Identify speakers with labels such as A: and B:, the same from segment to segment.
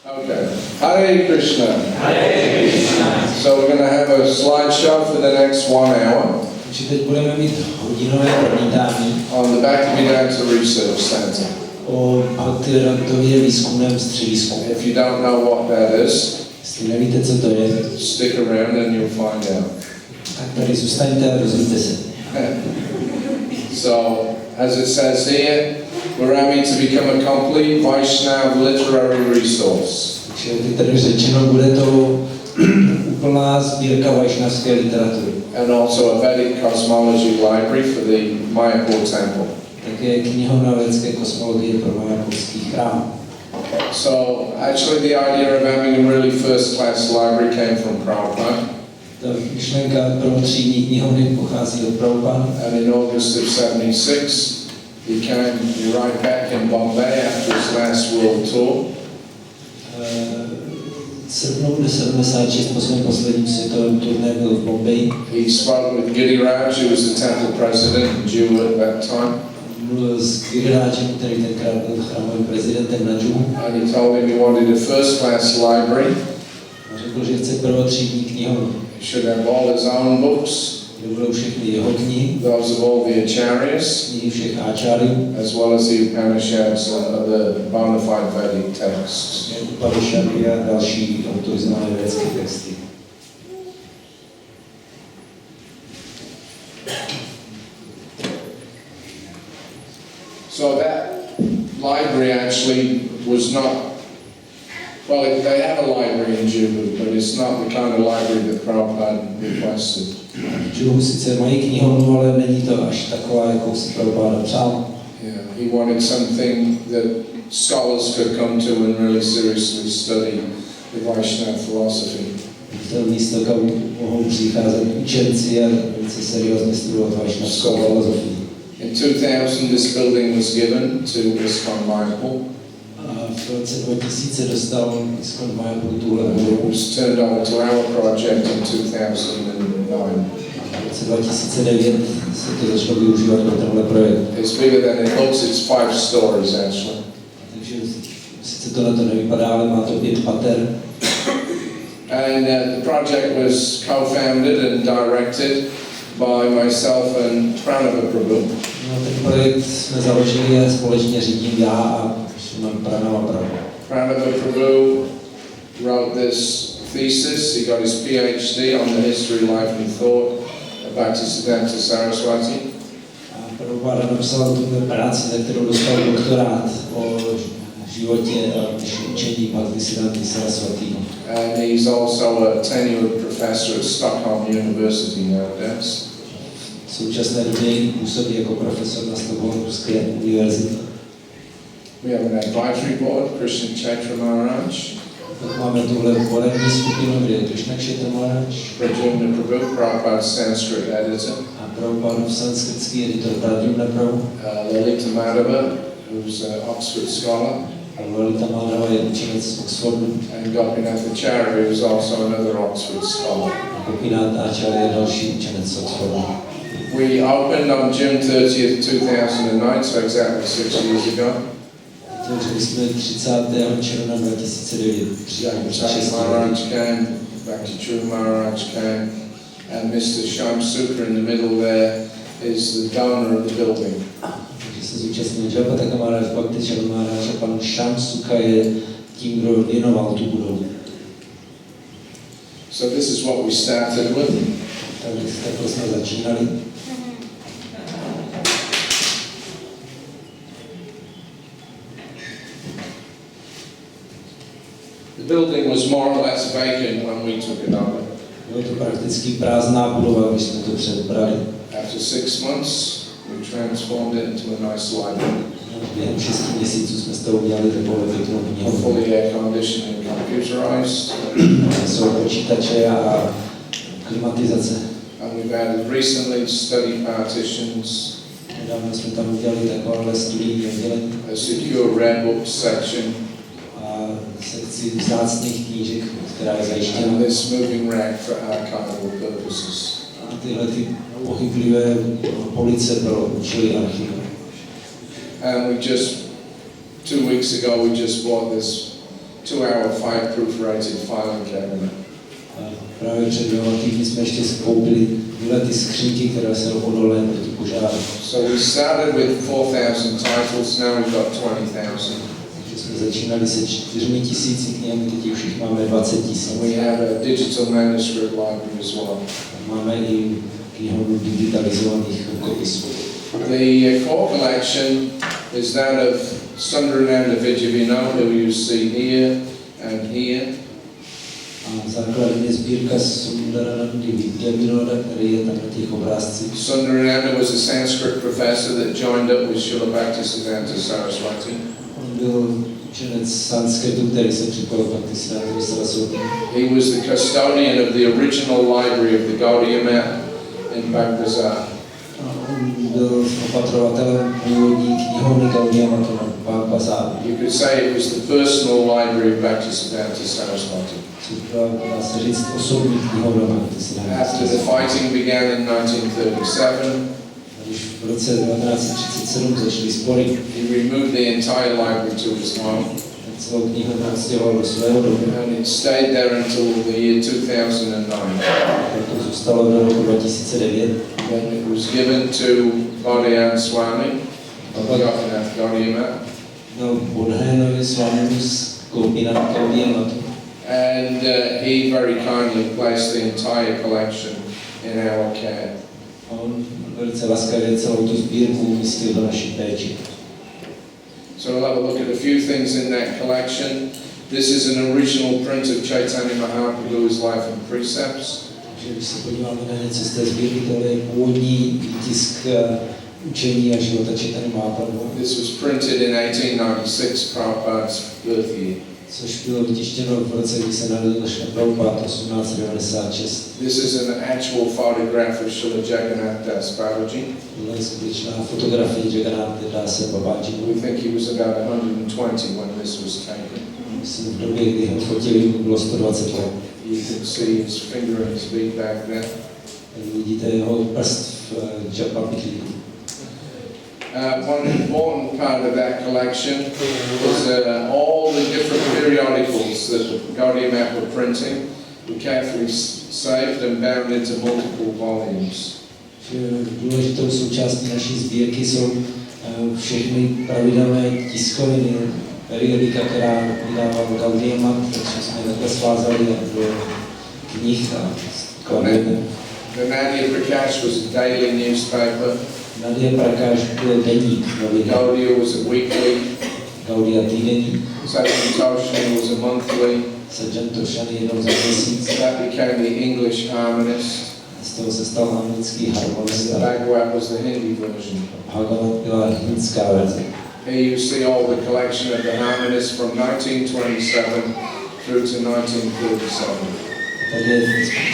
A: Okay. Hare Krishna.
B: Hare Krishna.
A: So we're going to have a slideshow for the next 1 hour.
B: Takže teď budeme mít hodinové promítání
A: On the Bhaktivedanta Research Center.
B: o Bhaktivedantově výzkumném středisku.
A: If you don't know what that is,
B: Jestli nevíte, co to je,
A: stick around and you'll find out.
B: tak tady zůstaňte a dozvíte se.
A: So, as it says here, we're aiming to become a complete Vaishnava literary resource.
B: Takže je tady řečeno, bude to úplná sbírka vajšnavské literatury.
A: And also a Vedic cosmology library for the Mayapur temple.
B: Také knihovna védské kosmologie pro Mayapurský chrám.
A: So, actually the idea of having a really first-class library came from Prabhupada.
B: Ta myšlenka prvotřídní knihovny pochází od Prabhupada.
A: And in August of 76, he came right back in Bombay after his last world tour.
B: V srpnu 76 po svém posledním světovém turné byl v Bombeji.
A: He spoke with Giriraj, who was the temple president, Jew at that time.
B: Mluvil s Girirajem, který tenkrát byl chrámovým prezidentem na Džuhu.
A: And he told him he wanted a first-class library.
B: A řekl, že chce prvotřídní knihovnu.
A: He should have all his own books,
B: Kde budou všechny jeho knihy,
A: those of all the acharyas,
B: knihy všech áčáriů,
A: as well as the Upanishads and other bona fide Vedic texts.
B: Upanishady a další autorizované védské texty.
A: So that library actually was not, well, they have a library in Juba, but it's not the kind of library that Prabhupada requested.
B: V Džuhu sice mají knihovnu, ale není to až taková, jakou si Prabhupada přál.
A: Yeah, he wanted something that scholars could come to and really seriously study the Vaishnava philosophy.
B: Chtěl místo, kam mohou přicházet učenci a velice seriózně studovat vajšnavskou filozofii.
A: In 2000, this building was given to ISKCON Mayapur.
B: A v roce 2000 dostal ISKCON Mayapur tuhle
A: It
B: budovu.
A: was turned over to our project in 2009.
B: V roce 2009 se to začalo využívat pro tenhle projekt.
A: It's bigger than it looks, it's 5 stories actually.
B: Takže sice to na to nevypadá, ale má to 5 pater.
A: And the project was co-founded and directed by myself and Prabhu.
B: No, ten projekt jsme založili a společně řídím já a Prabhu.
A: Prabhu wrote this thesis. He got his PhD on the history, life and thought of Bhaktivedanta Saraswati.
B: A Prabhupada napsal tuhle práci, za kterou dostal doktorát o životě a učení Bhaktivedanty Saraswati.
A: And he's also a tenured professor at Stockholm University nowadays.
B: V současné době působí jako profesor na Stockholmské univerzitě.
A: We have an advisory board, Krishna Chaitra Maharaj.
B: Tak máme tuhle poradní skupinu, kde je Krishna Chaitra Maharaj.
A: Prabhu, Prabhupada's Sanskrit editor.
B: A Prabhupadův sanskritský editor Prabhu.
A: Lalita Madhava, who's an Oxford scholar.
B: A Lalita Madhava je učenec z Oxfordu.
A: And Gopinath Acharya, who's also another Oxford scholar.
B: A Gopinath Acharya je další učenec z Oxfordu.
A: We opened on June 30th, 2009, so exactly 6 years ago.
B: Otevřeli jsme 30. června 2009.
A: Bhakti Maharaj came, Bhakti Maharaj came, and Mr. Shamsuka in the middle there is the donor of the building.
B: Takže se zúčastnil Jabata Maharaj, Bhakti Maharaj a pan Shamsuka je tím, kdo věnoval tu budovu.
A: So this is what we started with.
B: Takže takhle jsme začínali.
A: The building was more or less vacant when we took it over.
B: Bylo to prakticky prázdná budova, když jsme to přebrali.
A: After 6 months, we transformed it into a nice library.
B: Během 6 měsíců jsme z toho udělali takovou pěknou knihovnu.
A: Fully air conditioned and computerized.
B: Jsou počítače a klimatizace.
A: And we've added recently study partitions,
B: Nedávno jsme tam udělali takovéhle studijní oddělení
A: a secure rare book section,
B: a sekci vzácných knížek, která je
A: and
B: zajištěna.
A: this moving rack for archival purposes.
B: A tyhle ty pohyblivé police pro účely archivu.
A: And we just 2 weeks ago we just bought this 2-hour fireproof rated filing cabinet.
B: A právě před 2 týdny jsme ještě koupili tyhle ty skřínky, které jsou odolné proti požáru.
A: So we started with 4,000 titles, now we've got 20,000.
B: Takže jsme začínali se 4,000 knihami, teď už jich máme 20,000.
A: And we have a digital manuscript library as well.
B: Máme i knihovnu digitalizovaných rukopisů.
A: The core collection is that of Sundarananda Vijayavinoda, who you see here and here.
B: A základní je sbírka Sundaranandy Vijayavinoda, který je tam na těch obrázcích.
A: Sundarananda was a Sanskrit professor that joined up with Srila Bhaktivedanta Saraswati.
B: On byl učenec sanskritu, který se připojil k Bhaktivedanta Saraswati.
A: He was the custodian of the original library of the Gaudiya Math in Bagbazar.
B: On byl opatrovatelem původní knihovny Gaudiya Matha na Bagbazar.
A: You could say it was the personal library of Bhaktivedanta Saraswati.
B: Dá se říct osobní knihovna Bhaktivedanta.
A: After the fighting began in 1937,
B: Když v roce 1937 začaly spory,
A: he removed the entire library to his home.
B: celou knihovnu odstěhoval do svého domu.
A: And it stayed there until the year 2009.
B: To zůstalo do roku 2009.
A: Then it was given to Bhaktivedanta Swami, Bhaktivedanta Gaudiya Math.
B: No, Bodhénovi Swamimu z Gopinath Gaudiya Matha.
A: And he very kindly placed the entire collection in our care.
B: A on velice laskavě celou tu sbírku umístil do naší péči.
A: So we'll have a look at a few things in that collection. This is an original print of Chaitanya Mahaprabhu's life and precepts.
B: Takže když se podíváme na něco z té sbírky, tohle je původní výtisk učení a života Chaitanya Mahaprabhu.
A: This was printed in 1896, Prabhupada's birth year.
B: Což bylo vytištěno v roce, kdy se narodil Prabhupada 1896.
A: This is an actual photograph of Srila Jagannath Das Babaji.
B: Tohle je skutečná fotografie Jagannath Das Babaji.
A: We think he was about 120 when this was taken.
B: Myslím, v době, kdy ho fotili, bylo 120 let.
A: You can see his finger and his feet back there.
B: Vidíte jeho prst v papíku.
A: One important part of that collection is all the different periodicals that Gaudiya Math were printing were carefully saved and bound into multiple volumes.
B: Důležitou součástí naší sbírky jsou všechny pravidelné tiskoviny, periodika, která vydával Gaudiya Math, takže jsme takhle svázali do knih a skladby.
A: The Nadia Prakash was a daily newspaper.
B: Nadia Prakash byl denník noviny.
A: Gaudiya was a weekly.
B: Gaudiya týdenní.
A: Sajjantoshani was a monthly.
B: Sajjantoshani jednou za měsíc.
A: That became the English Harmonist.
B: Z toho se stal anglický harmonista.
A: Bhagavad was the Hindi version.
B: Bhagavad byla hindská verze.
A: Here you see all the collection of the Harmonists from 1927 through to 1937.
B: Tady je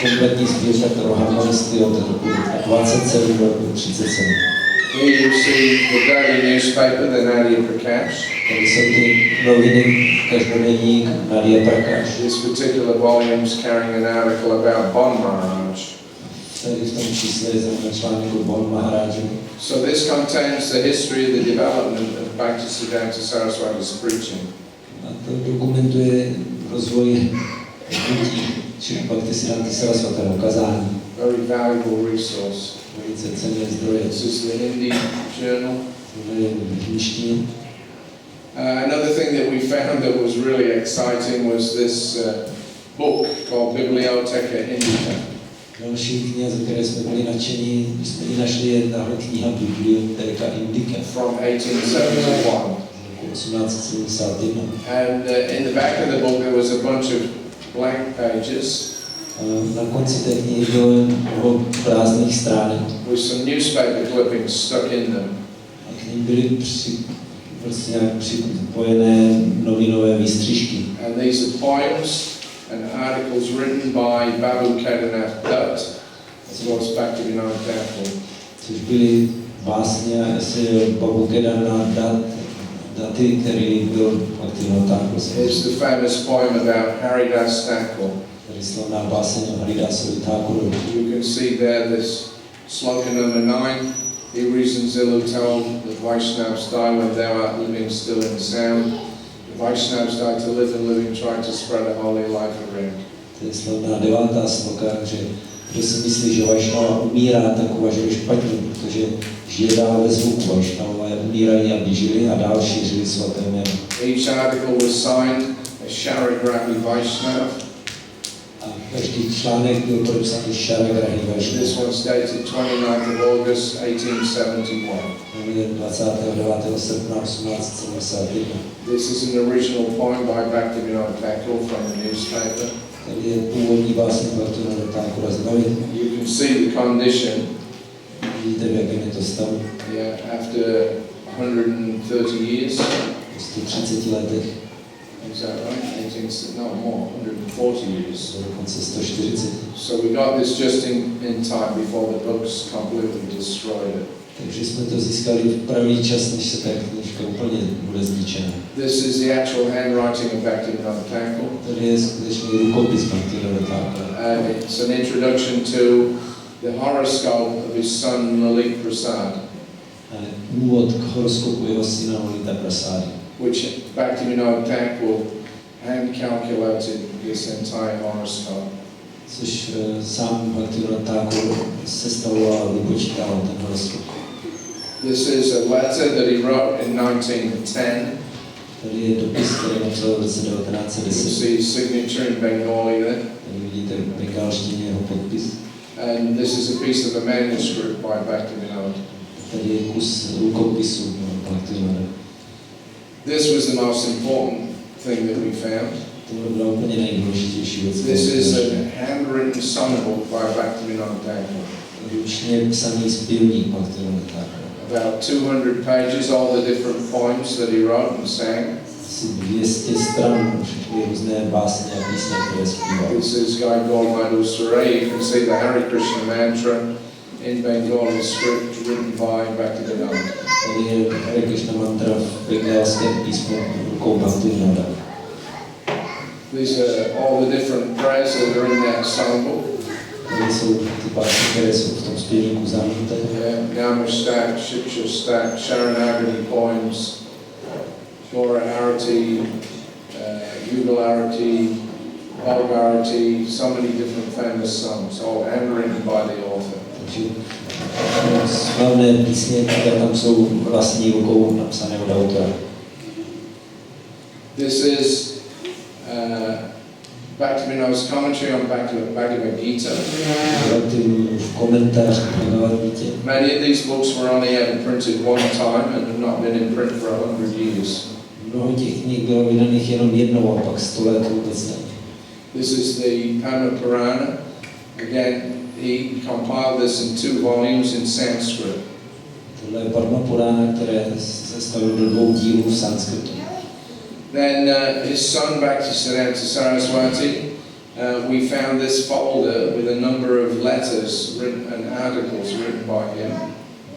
B: kompletní sbírka toho harmonisty od roku 27 do roku 37.
A: Here you see the daily newspaper, the Nadia Prakash.
B: Tady jsou ty noviny, každodenník Nadia Prakash.
A: This particular volume is carrying an article about Bon Maharaj.
B: Tady v tom čísle je zrovna článek o Bon Maharaju.
A: So this contains the history of the development of Bhaktisiddhanta Saraswati's preaching.
B: A to dokumentuje rozvoj hnutí, či Bhaktisiddhanta Saraswatiho kazání.
A: Very valuable resource.
B: Velice cenné zdroje.
A: This is the Hindi journal.
B: Tohle je v hinštině.
A: Another thing that we found that was really exciting was this book called Bibliotheca Indica.
B: Další kniha, ze které jsme byli nadšení, jsme ji našli, je tahle kniha Bibliotheca Indica.
A: From 1871.
B: 1871.
A: And in the back of the book there was a bunch of blank pages.
B: Na konci té knihy bylo mnoho prázdných stránek.
A: With some newspaper clippings stuck in them.
B: A k nim byly prostě nějak připojené novinové výstřižky.
A: And these are poems and articles written by Babu Kedarnath Dutt, as well as Bhaktivedanta Thakur.
B: Což byly básně a eseje Babu Kedarnath Dutti, který byl Bhaktivedanta Thakur.
A: Here's the famous poem about Haridas Thakur.
B: Tady slavná báseň o Haridasovi Thakurovi.
A: You can see there this sloka number 9. He reasons ill who tell that Vaishnavas die when thou art living still in sound. Vaishnavas die to live and living, try to spread a holy life around.
B: To je slavná 9. sloka, že kdo si myslí, že Vaishnava umírá, tak uvažuje špatně, protože žije dál ve zvuku. Vaishnavové umírají, aby žili a dál šířili svaté jméno.
A: Each article was signed a Sharagrami Vaishnav.
B: A každý článek byl podepsaný Sharagrami Vaishnav.
A: This one's dated 29th of August 1871.
B: 29. srpna 1871.
A: This is an original poem by Bhaktivedanta from the newspaper.
B: Tady je původní básně Bhaktivedanta Thakura z novin.
A: You can see the condition.
B: Vidíte, v jakém je to stavu.
A: Yeah, after 130 years.
B: Po 130 letech.
A: Is that right? 18, no more, 140 years.
B: Dokonce 140.
A: So we got this just in time before the books completely destroyed it.
B: Takže jsme to získali v pravý čas, než se ta knížka úplně bude zničena.
A: This is the actual handwriting of Bhaktivedanta Thakur.
B: Tady je skutečný rukopis Bhaktivedanta Thakura.
A: And it's an introduction to the horoscope of his son Lalik Prasad.
B: Úvod k horoskopu jeho syna Lalita Prasady.
A: Which Bhaktivedanta Thakur hand calculated this entire horoscope.
B: Což sám Bhaktivedanta Thakur sestavoval a vypočítal ten horoskop.
A: This is a letter that he wrote in 1910.
B: Tady je dopis, který napsal v roce
A: You
B: 1910.
A: see his signature in Bengali there.
B: Tady vidíte v bengalštině jeho podpis.
A: And this is a piece of a manuscript by Bhaktivedanta.
B: Tady je kus rukopisu Bhaktivedanta.
A: This was the most important thing that we found.
B: To byla úplně nejdůležitější věc.
A: This is a handwritten songbook by Bhaktivedanta Thakur.
B: Ručně psaný zpěvník Bhaktivedanta Thakura.
A: About 200 pages, all the different poems that he wrote and sang.
B: Asi 200 stran, všechny různé básně a písně, které zpíval.
A: This is Gaigol Madhusare. You can see the Hare Krishna mantra in Bengali script written by Bhaktivedanta.
B: Tady je Hare Krishna mantra v bengalském písmu rukou Bhaktivedanta.
A: These are all the different prayers that are in that songbook.
B: Tady jsou ty básně, které jsou v tom zpěvníku zamítnuté.
A: Namastak, Shikshastak, Sharanagati poems, Gauraharati, Yugalarati, Bhalgarati, so many different famous songs, all handwritten by the author.
B: Takže slavné písně, které tam jsou vlastní rukou napsané od autora.
A: This is Bhaktivedant's commentary on Bhagavad Gita.
B: Komentář k Bhagavad Gita.
A: Many of these books were only ever printed one time and have not been in print for 100 years.
B: Mnoho těch knih bylo vydaných jenom jednou a pak 100 let vůbec ne.
A: This is the Padma Purana. Again, he compiled this in 2 volumes in Sanskrit.
B: Tohle je Padma Purana, které se stavilo do 2 dílů v sanskritu.
A: Then his son Bhaktisiddhanta Saraswati, we found this folder with a number of letters written and articles written by him.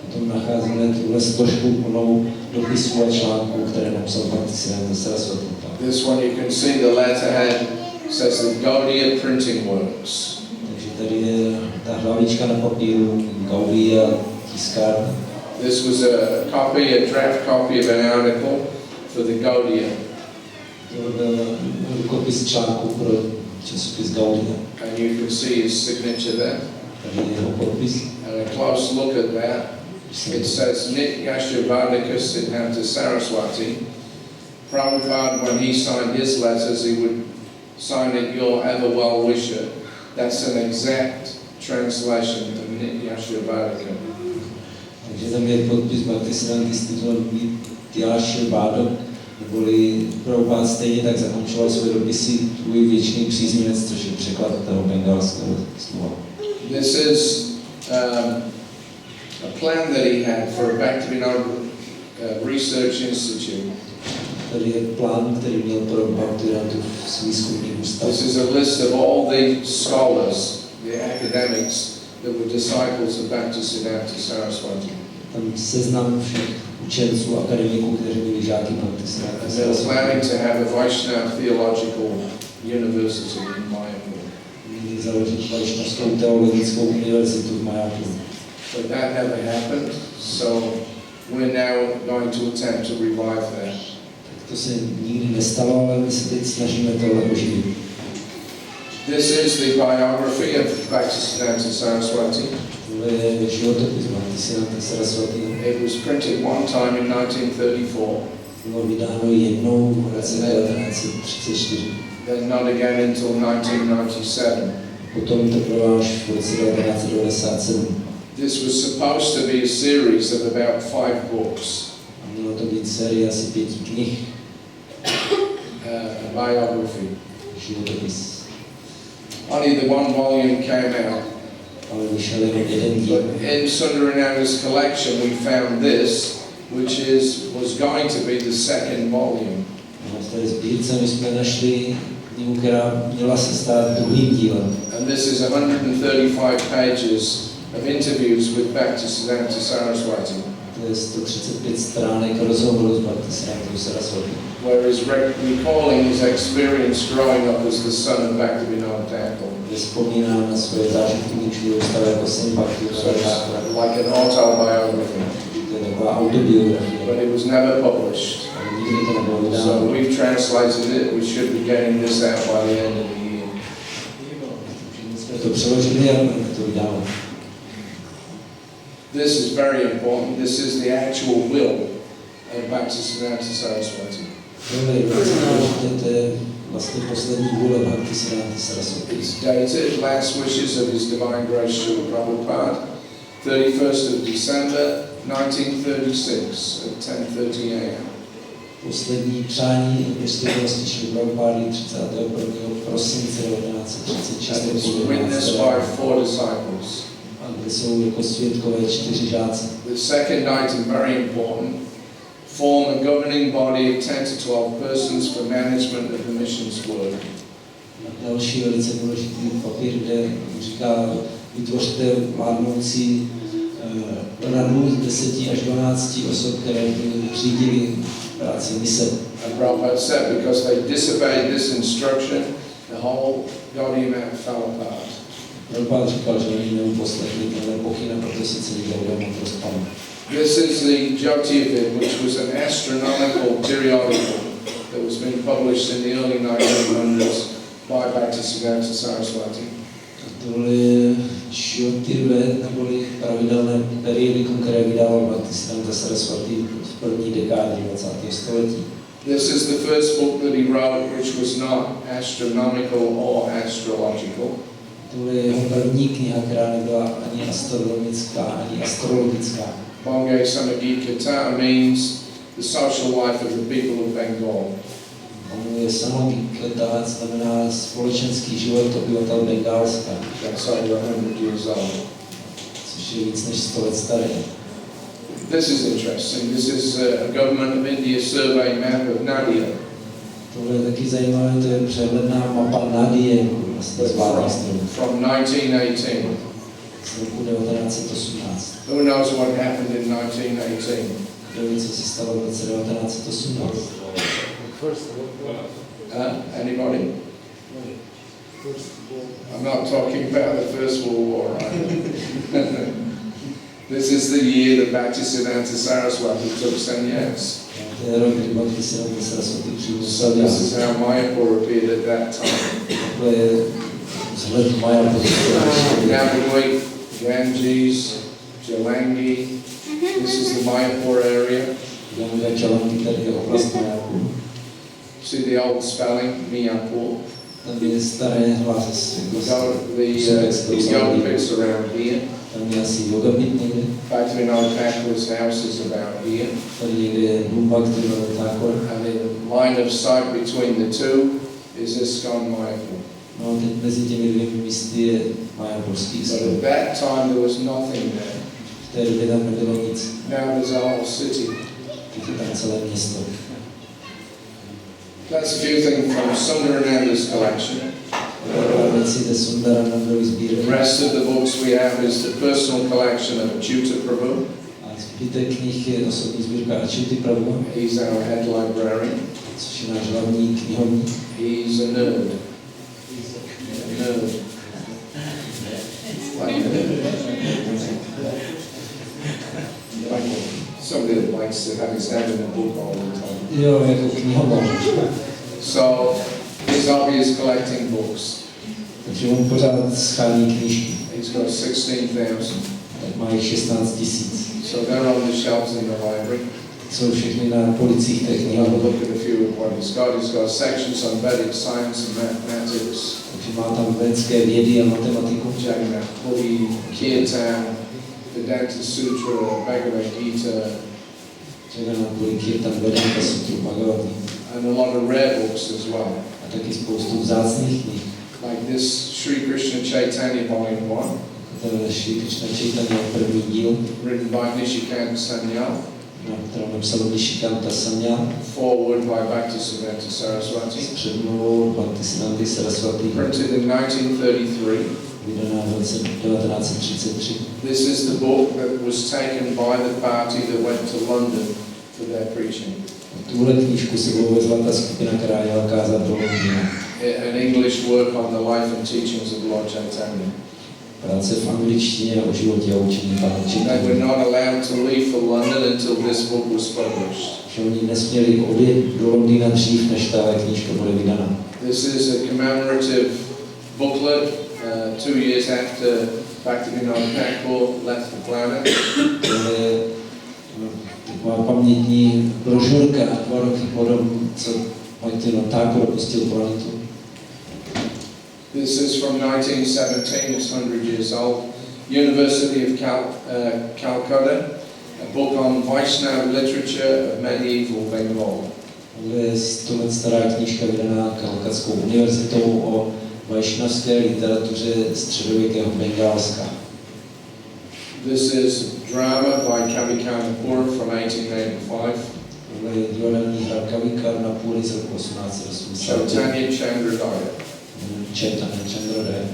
B: Potom nacházíme tuhle složku plnou dopisů a článků, které napsal Bhaktisiddhanta Saraswati.
A: This one you can see the letterhead says the Gaudiya Printing Works.
B: Takže tady je ta hlavička na papíru, Gaudiya tiskárna.
A: This was a draft copy of an article for the Gaudiya.
B: To byl rukopis článku pro časopis Gaudiya.
A: And you can see his signature there.
B: Tady je jeho podpis.
A: And a close look at that. It says Nityashavadika Siddhanta Saraswati. Prabhupada, when he signed his letters, he would sign it your ever well wisher. That's an exact translation of Nityashavadika.
B: Takže tam je podpis Bhaktisiddhanty Nityashavadika, neboli Prabhupada stejně tak zakončoval své dopisy tvůj věčný příznivec, což je překlad toho bengalského slova.
A: This is a plan that he had for a Bhaktivedanta Research Institute.
B: Tady je plán, který měl pro Bhaktivedantu výzkumný ústav.
A: This is a list of all the scholars, the academics that were disciples of Bhaktisiddhanta Saraswati.
B: Tam seznam všech učenců, akademiků, kteří byli žáky Bhaktisiddhanta
A: And they're
B: Saraswati.
A: planning to have a Vaishnava Theological University in Mayapur.
B: Měli založit Vaishnavskou teologickou univerzitu v Mayapuru.
A: But that never happened, so we're now going to attempt to revive that.
B: To se nikdy nestalo, ale my se teď snažíme tohle oživit.
A: This is the biography of Bhaktivedanta Saraswati.
B: Tohle je životopis Bhaktivedanta Saraswati.
A: It was printed one time in 1934.
B: Bylo vydáno jednou v roce 1934.
A: Then not again until 1997.
B: Potom to bylo až v roce 1997.
A: This was supposed to be a series of about 5 books.
B: A mělo to být série asi 5 knih.
A: A biography.
B: Životopis.
A: Only the one volume came out.
B: Ale vyšel jenom jeden díl.
A: But in Sundarananda's collection we found this, which was going to be the second volume.
B: A v té sbírce my jsme našli knihu, která měla se stát druhým dílem.
A: And this is 135 pages of interviews with Bhaktivedanta Saraswati.
B: To je 135 stránek rozhovoru s Bhaktivedantou Saraswati.
A: Where he's recalling his experience growing up as the son of Bhaktivedanta.
B: Kde vzpomíná na svoje zážitky, když vyrůstal jako syn Bhaktivedanta.
A: Like an autobiography.
B: To je taková autobiografie.
A: But it was never published.
B: Ale nikdy to nebylo vydáno.
A: So we've translated it. We should be getting this out by the end of the year.
B: My jsme to přeložili a budeme to vydávat.
A: This is very important. This is the actual will of Bhaktivedanta Saraswati.
B: To je vlastně poslední vůle Bhaktivedanta Saraswati.
A: It's dated Last Wishes of His Divine Grace Srila Prabhupada, 31st of December 1936 at 10:30 a.m.
B: Poslední přání Věřitelnosti Šrily Prabhupády 31. prosince 1936.
A: And it's witnessed by 4 disciples.
B: A kde jsou jako svědkové 4 žáci.
A: The second item, very important, form a governing body of 10 to 12 persons for management of the mission's work.
B: Další velice důležitý papír, kde říká, vytvořte vládnoucí radu 10 až 12 osob, které by řídili práci mise.
A: And Prabhupada said, because they disobeyed this instruction, the whole Gaudiya Math fell apart.
B: Prabhupada říkal, že oni neuposlechli tenhle pokyn, a proto se celý Gaudiya Math rozpadl.
A: This is the Jyotirvid, which was an astronomical periodical that was being published in the early 1900s by Bhaktivedanta Saraswati.
B: Tohle je Jyotirvid, neboli pravidelné periodikum, které vydával Bhaktivedanta Saraswati v první dekádě 20. století.
A: This is the first book that he wrote, which was not astronomical or astrological.
B: Tohle je jeho první kniha, která nebyla ani astronomická, ani astrologická.
A: Bongay Samagikata means the social life of the people of Bengal.
B: On je Samagikata, znamená společenský život obyvatel Bengálska.
A: That's over 100 years old.
B: Což je víc než 100 let staré.
A: This is interesting. This is a Government of India survey map of Nadia.
B: Tohle je taky zajímavé, to je přehledná mapa Nadie, vlastně zvládná stranu.
A: From 1918.
B: Z roku 1918.
A: Who knows what happened in 1918?
B: Kdo ví, co se stalo v roce 1918?
A: Anybody? I'm not talking about the First World War. Right? This is the year that Bhaktivedanta Saraswati took sannyas.
B: To je rok, kdy Bhaktivedanta Saraswati přijal
A: So
B: sannyas.
A: this is how Mayapur appeared at that time.
B: Tohle je vzhled Mayapur.
A: Navagui, Ganges, Jalangi. This is the Mayapur area.
B: Ganga Chalangi, tady je oblast Mayapur.
A: See the old spelling, Mayapur.
B: Tam je staré hlasy.
A: These yoga pits around here.
B: Tam je asi yoga pit někde.
A: Bhaktivinoda Thakur's house is about here.
B: Tady někde je dům Bhaktivinoda Thakura.
A: And the line of sight between the two is ISKCON Mayapur.
B: No, teď mezi těmi dvěmi místy je Mayapurský
A: But
B: strop.
A: at that time there was nothing there.
B: V té době tam nebylo nic.
A: Now there's a whole city.
B: Teď je tam celé město.
A: That's a few things from Sundarananda's collection. The rest of the books we have is the personal collection of Achyuta Prabhu.
B: Zbytek knih je osobní sbírka Achyuty Prabhu.
A: He's our head librarian.
B: Což je náš hlavní knihovník.
A: He's a nerd. A nerd. Like somebody that likes to have his hand in the book all the time.
B: Jo, jako knihovna.
A: So he's always collecting books.
B: Takže on pořád schání knížky.
A: He's got 16,000.
B: Tak má jich 16 000.
A: So they're on the shelves in the library.
B: Jsou všechny na policích té
A: I'll
B: knihovny.
A: look at a few of what he's got. He's got sections on Vedic science and mathematics.
B: Takže má tam védské vědy a matematiku.
A: Jagannatpuri, Kirtan, Vedanta Sutra, Bhagavad Gita,
B: Jagannatpuri, Kirtan, Vedanta Sutru, Bhagavad Gita.
A: and a lot of rare books as well.
B: A taky spoustu vzácných knih.
A: Like this Sri Krishna Chaitanya Volume 1,
B: Tenhle Šri Krishna Chaitanya první díl,
A: written by Nishikant Sanyal,
B: na kterém napsal Nishikanta Sanyal,
A: foreword by Bhaktivedanta Saraswati,
B: s předmluvou Bhaktisiddhanty Saraswati,
A: printed in 1933.
B: vydaná v roce 1933.
A: This is the book that was taken by the party that went to London for their preaching.
B: Tuhle knížku si uvezla ta skupina, která jela kázat do Londýna.
A: An English work on the life and teachings of Lord Chaitanya.
B: Práce v angličtině o životě a učení Pána
A: They
B: Chaitanya.
A: were not allowed to leave for London until this book was published.
B: Že oni nesměli odjet do Londýna dřív, než ta knížka bude vydaná.
A: This is a commemorative booklet 2 years after Bhaktivedanta left the planet.
B: Tohle je taková pamětní brožurka 2 roky potom, co Bhaktivinoda Thakur opustil planetu.
A: This is from 1917, it's 100 years old. University of Calcutta, a book on Vaishnava literature of medieval Bengal.
B: Tohle je 100 let stará knížka vydaná Kalkatskou univerzitou o vajšnavské literatuře středověkého Bengálska.
A: This is drama by Kamenice from 1885.
B: Tohle je divadelní hra Kavikarnapuri z roku 1880.
A: Chaitanya Chandrodaya.
B: Chaitanya Chandrodaya.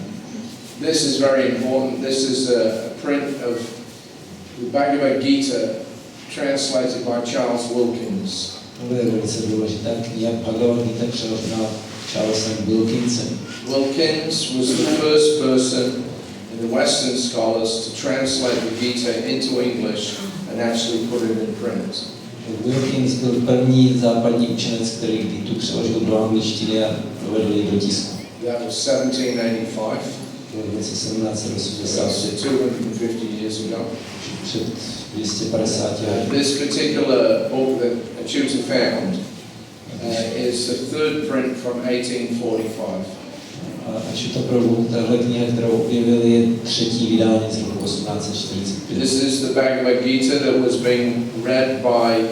A: This is very important. This is a print of the Bhagavad Gita translated by Charles Wilkins.
B: Tohle je velice důležitá kniha Bhagavad Gita přeložená Charlesem Wilkinsem.
A: Wilkins was the first person in the Western scholars to translate the Gita into English and actually put it in print.
B: Wilkins byl první západní učenec, který Gitu přeložil do angličtiny a dovedl ji do tisku.
A: That was 1785.
B: To je v roce 1780.
A: That's 250 years ago.
B: Před 250 lety.
A: This particular book that Achyuta found is the third print from 1845.
B: A Prabhu, tahle kniha, kterou objevil, je třetí vydání z roku 1845.
A: This is the Bhagavad Gita that was being read by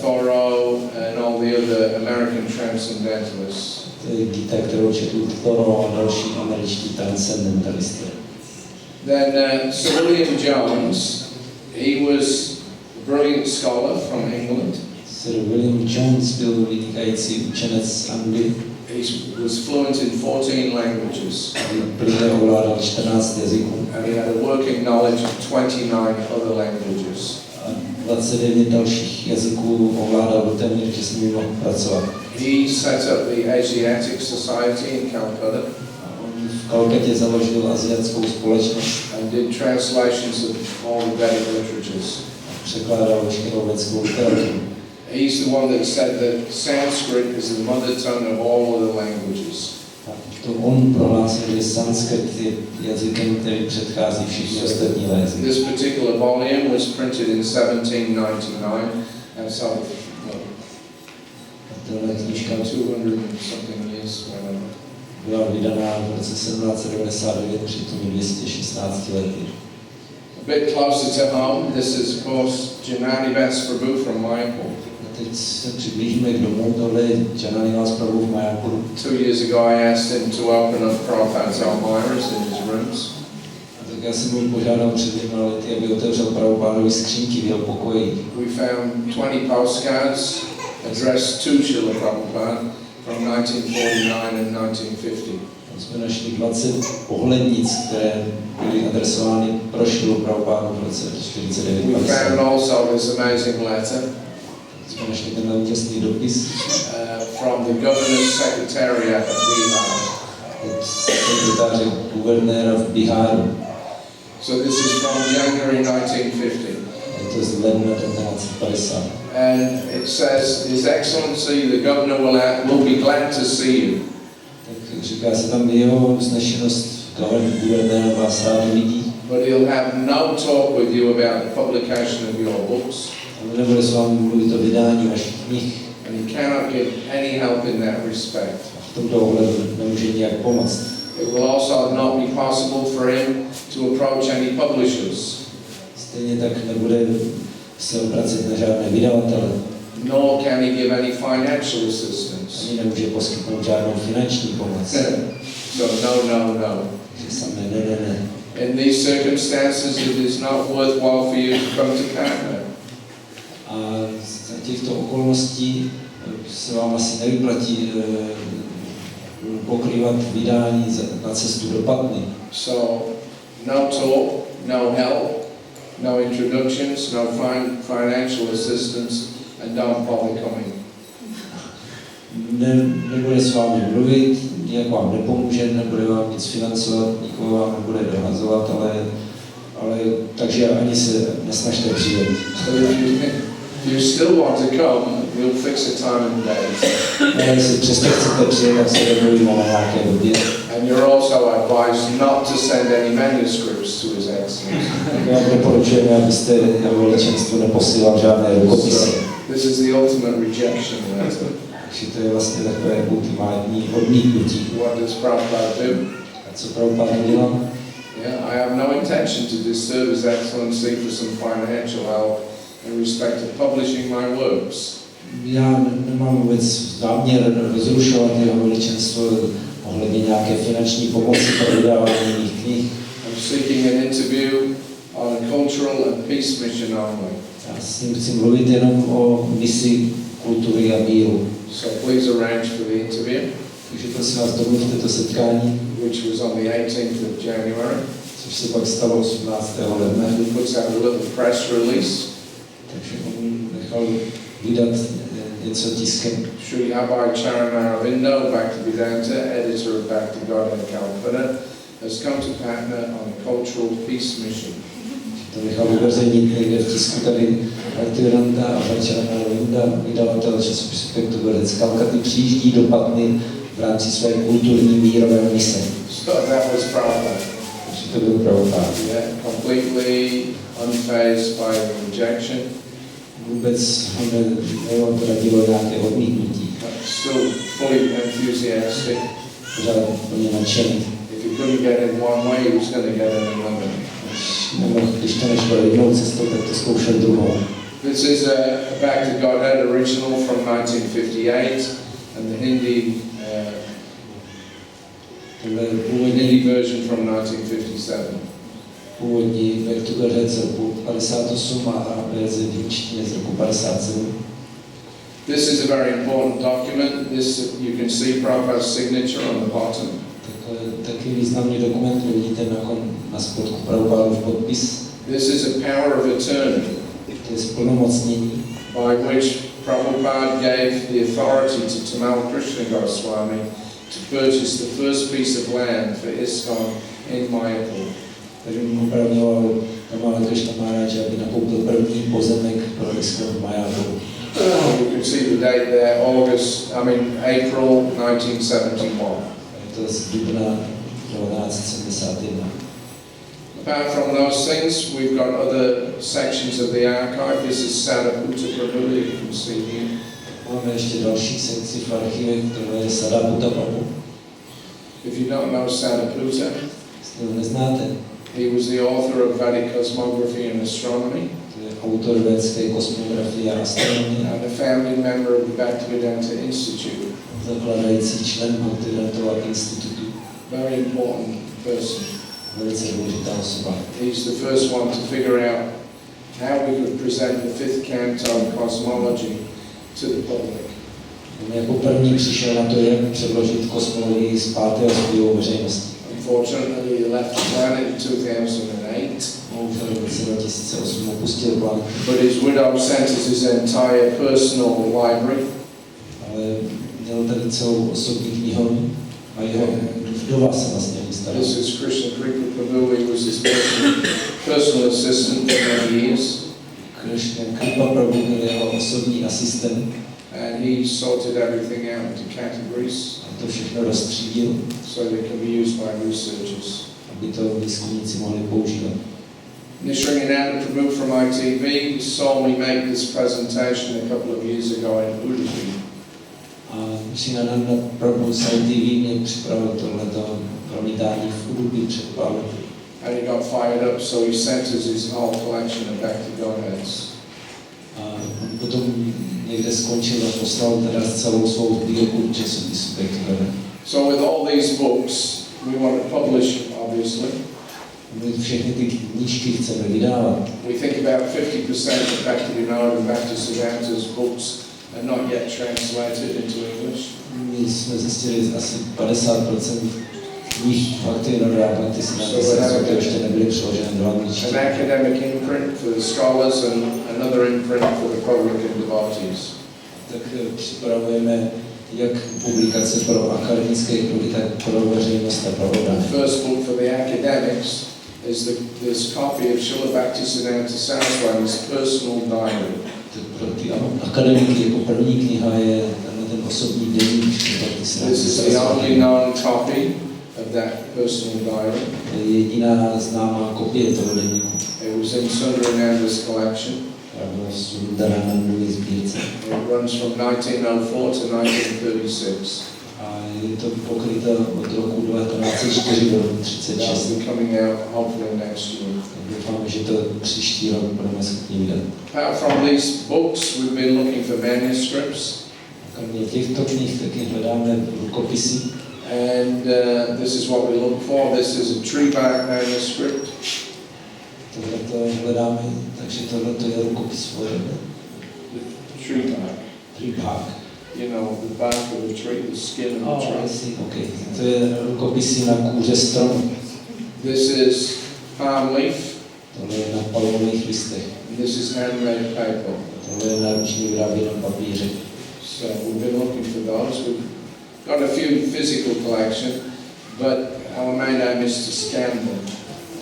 A: Thoreau and all the other American transcendentalists.
B: To je Gita, kterou četl Thoreau a další američtí transcendentalisté.
A: Then Sir William Jones, he was a brilliant scholar from England.
B: Sir William Jones byl vynikající učenec z Anglie.
A: He was fluent in 14 languages.
B: Plně ovládal 14 jazyků.
A: And he had a working knowledge of 29 other languages.
B: A 29 dalších jazyků ovládal do té míry, že s nimi mohl pracovat.
A: He set up the Asiatic Society in Calcutta.
B: On v Kalkatě založil asiatskou společnost.
A: And did translations of all the Vedic literatures.
B: Překládal veškerou védskou literaturu.
A: He's the one that said that Sanskrit is the mother tongue of all other languages.
B: To on prohlásil, že sanskrit je jazykem, který předchází všichni ostatní jazyky.
A: This particular volume was printed in 1799 and so
B: Tahle knížka
A: 200 and something years whatever.
B: byla vydaná v roce 1799, před těmi 216 lety.
A: A bit closer to home, this is of course Janani Prabhu from Mayapur.
B: Teď se přiblížíme k domu, tohle je Janani Prabhu v Mayapuru.
A: 2 years ago I asked him to open up Prabhupada's Almiras in his rooms.
B: A tak já jsem mu požádal před 2 lety, aby otevřel Prabhupádovy skřínky v jeho pokoji.
A: We found 20 postcards addressed to Srila Prabhupada from 1949 and 1950.
B: Tam jsme našli 20 pohlednic, které byly adresovány pro Srilu Prabhupádu v roce 49.
A: We found also this amazing letter
B: Jsme našli ten úžasný dopis
A: from the governor's secretariat of Bihar.
B: od sekretáře guvernéra v Biharu.
A: So this is from January 1950.
B: Je to z ledna 1950.
A: And it says, His Excellency, the governor will be glad to see you.
B: Tak říká se tam, jeho vznešenost guvernér vás rád vidí.
A: But he'll have no talk with you about the publication of your books.
B: Ale nebude s vámi mluvit o vydání vašich knih.
A: And he cannot give any help in that respect.
B: V tomto ohledu nemůže nijak pomoct.
A: It will also not be possible for him to approach any publishers.
B: Stejně tak nebude se obracet na žádné vydavatele.
A: Nor can he give any financial assistance.
B: Ani nemůže poskytnout žádnou finanční pomoc.
A: So no.
B: Takže samé ne.
A: In these circumstances, it is not worthwhile for you to come to Hatta.
B: A za těchto okolností se vám asi nevyplatí pokrývat vydání na cestu do Patny.
A: So, no talk, no help, no introductions, no financial assistance, and don't bother coming.
B: Nebude s vámi mluvit, nijak vám nepomůže, nebude vám nic financovat, nikoho vám nebude dohazovat, ale takže ani se nesnažte přijet.
A: If you still want to come, we'll fix a time and date.
B: A jestli přesto chcete přijet, tak se domluvíme na nějaké době.
A: And you're also advised not to send any manuscripts to His Excellency.
B: Tak vám doporučujeme, abyste na veličenstvu neposílal žádné rukopisy.
A: This is the ultimate rejection letter.
B: Takže to je vlastně takové ultimátní odmítnutí.
A: What does Prabhupada do?
B: A co Prabhupada dělá?
A: Yeah, I have no intention to disturb His Excellency for some financial help in respect of publishing my works.
B: Já nemám vůbec záměr rozrušovat jeho veličenstvo ohledně nějaké finanční pomoci pro vydávání mých knih.
A: I'm seeking an interview on a cultural and peace mission only.
B: Já s ním chci mluvit jenom o misi kultury a míru.
A: So please arrange for the interview.
B: Takže prosím vás, domluvte to setkání,
A: which was on the 18th of January.
B: což se pak stalo 18. ledna.
A: He puts out a little press release.
B: Takže on nechal vydat něco tiskem.
A: Sri Abhay Charanavinda, Bhaktivedanta, editor of Bhaktivedanta Calcutta, has come to Patna on a cultural peace mission.
B: To nechal uveřejnit někde v tisku tady Bhaktivedanta a Charanavinda, vydavatel časopisu Bhaktivedanta z Kalkaty, přijíždí do Patny v rámci své kulturní mírové mise.
A: So that was Prabhupada.
B: Takže to byl Prabhupada.
A: Yeah, completely unfazed by the rejection.
B: Vůbec ho neodradilo nějaké odmítnutí.
A: Still fully enthusiastic.
B: Pořád plně nadšený.
A: If he couldn't get in one way, he was going to get in another.
B: Když to nešlo jednou cestou, tak to zkoušel druhou.
A: This is a Back to Godhead original from 1958 and the Hindi version from 1957.
B: Původní Back to Godhead z roku 58 a verze v hindštině z roku 57.
A: This is a very important document. This you can see Prabhupada's signature on the bottom.
B: Taky významný dokument, vidíte na spodku Prabhupádův podpis.
A: This is a power of attorney.
B: To je splnomocnění,
A: by which Prabhupada gave the authority to Tamal Krishna Goswami to purchase the first piece of land for ISKCON in Mayapur.
B: Takže mu opravňoval Kamala Krishna Maharaj, aby nakoupil první pozemek pro ISKCON v Mayapuru.
A: You can see the date there, April 1971.
B: To je z dubna 1971.
A: Apart from those things, we've got other sections of the archive. This is Sadaputta Prabhu, you can see here.
B: Máme ještě další sekci v archivech, které je Sadaputta Prabhu.
A: If you don't know Sadaputta,
B: Jestli ho neznáte,
A: he was the author of Vedic Cosmography and Astronomy.
B: To je autor védské kosmografie a astronomie.
A: And a founding member of the Bhaktivedanta Institute.
B: Zakladající člen Bhaktivedantova institutu.
A: Very important person.
B: Velice důležitá osoba.
A: He's the first one to figure out how we could present the fifth canto cosmology to the public.
B: On jako první přišel na to, jak předložit kosmologii z pátého studiu veřejnosti.
A: Unfortunately, he left the planet in 2008.
B: Bohužel v roce 2008 opustil planetu.
A: But his widow sent us his entire personal library.
B: Ale měl tady celou osobní knihovnu a jeho vdova se vlastně vystarala.
A: This is Krishna Kripa Prabhu. He was his personal assistant for many years.
B: Kripa Prabhu byl jeho osobní asistent.
A: And he sorted everything out into categories
B: A to všechno rozstřídil,
A: so they can be used by researchers.
B: aby to výzkumníci mohli používat.
A: Nisringananda Prabhu from ITV saw me make this presentation a couple of years ago in Udupi.
B: A Nisringananda Prabhu z ITV mě připravil tohleto promítání v Udupi před pár lety.
A: And he got fired up, so he sent us his whole collection of Bhaktivedanta.
B: A potom někde skončil a poslal teda celou svou sbírku časopisů Bhaktivedanta.
A: So with all these books, we want to publish, obviously.
B: My všechny ty knížky chceme vydávat.
A: We think about 50% of Bhaktivedanta and Bhaktisiddhanta's books are not yet translated into English.
B: My jsme zjistili, že asi 50% knih Bhaktivedanta a Bhaktisiddhanta ještě nebyly přeloženy do angličtiny.
A: An academic imprint for the scholars and another imprint for the public and devotees.
B: Tak připravujeme jak publikace pro akademické kruhy, tak pro veřejnost a pro
A: The
B: oddané.
A: first book for the academics is this copy of Srila Bhaktisiddhanta Saraswati's personal diary.
B: Pro ty akademiky jako první kniha je ten osobní deník
A: This is the only known copy of that personal diary.
B: Je jediná známá kopie toho deníku.
A: It was in Sundarananda's collection.
B: V Sundaranandově sbírce.
A: It runs from 1904 to 1936.
B: A je to pokryto od roku 1904 do 36.
A: That'll be coming out hopefully next year.
B: Doufám, že to příští rok budeme schopni vydat.
A: Apart from these books, we've been looking for manuscripts.
B: Kromě těchto knih taky hledáme rukopisy.
A: And this is what we look for. This is a tree bark manuscript.
B: Tohle hledáme, takže tohle je rukopis Vorebe.
A: Tree bark.
B: Tree bark.
A: You know, the bark of the tree, the skin of the tree.
B: Okay. To je rukopisy na kůře stromu.
A: This is palm leaf.
B: Tohle je na palmových listech.
A: This is handmade paper.
B: Tohle je na ručně vyráběném papíře.
A: So we've been looking for those. We've got a few physical collection, but our main aim is to scan them.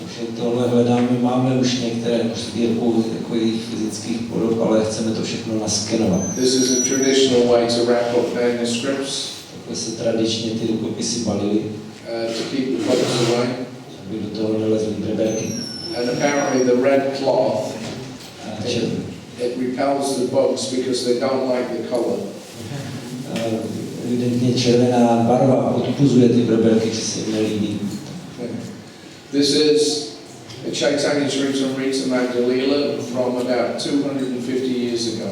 B: Takže tohle hledáme, máme už některé sbírku takových fyzických podob, ale chceme to všechno naskenovat.
A: This is a traditional way to wrap up manuscripts.
B: Takhle se tradičně ty rukopisy balily,
A: To keep the books away.
B: aby do toho nelezly breberky.
A: And apparently the red cloth, it repels the bugs because they don't like the color.
B: Evidentně červená barva odpuzuje ty breberky, že se jim nelíbí.
A: This is a Chaitanya Charitamrita Magdalila from about 250 years ago.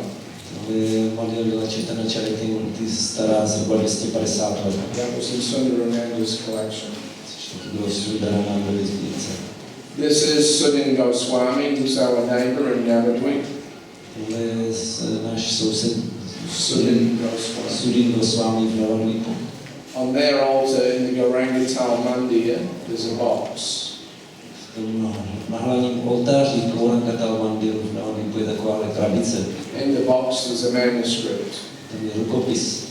B: Tohle je Magdalila Chaitanya Charitamrita stará zhruba 250 let.
A: That was in Sundarananda's collection.
B: Což to bylo Sundaranandově sbírce.
A: This is Sudin Goswami, who's our neighbor in Navadvip.
B: Tohle je náš soused
A: Sudin Goswami.
B: Sudin Goswami v Navadvipu.
A: On their altar in the Gaurangatal Mandir, there's a box.
B: Na hlavním oltáři Gaurangatal Mandiru v Navadvipu je taková krabice.
A: In the box there's a manuscript.
B: Tam je rukopis.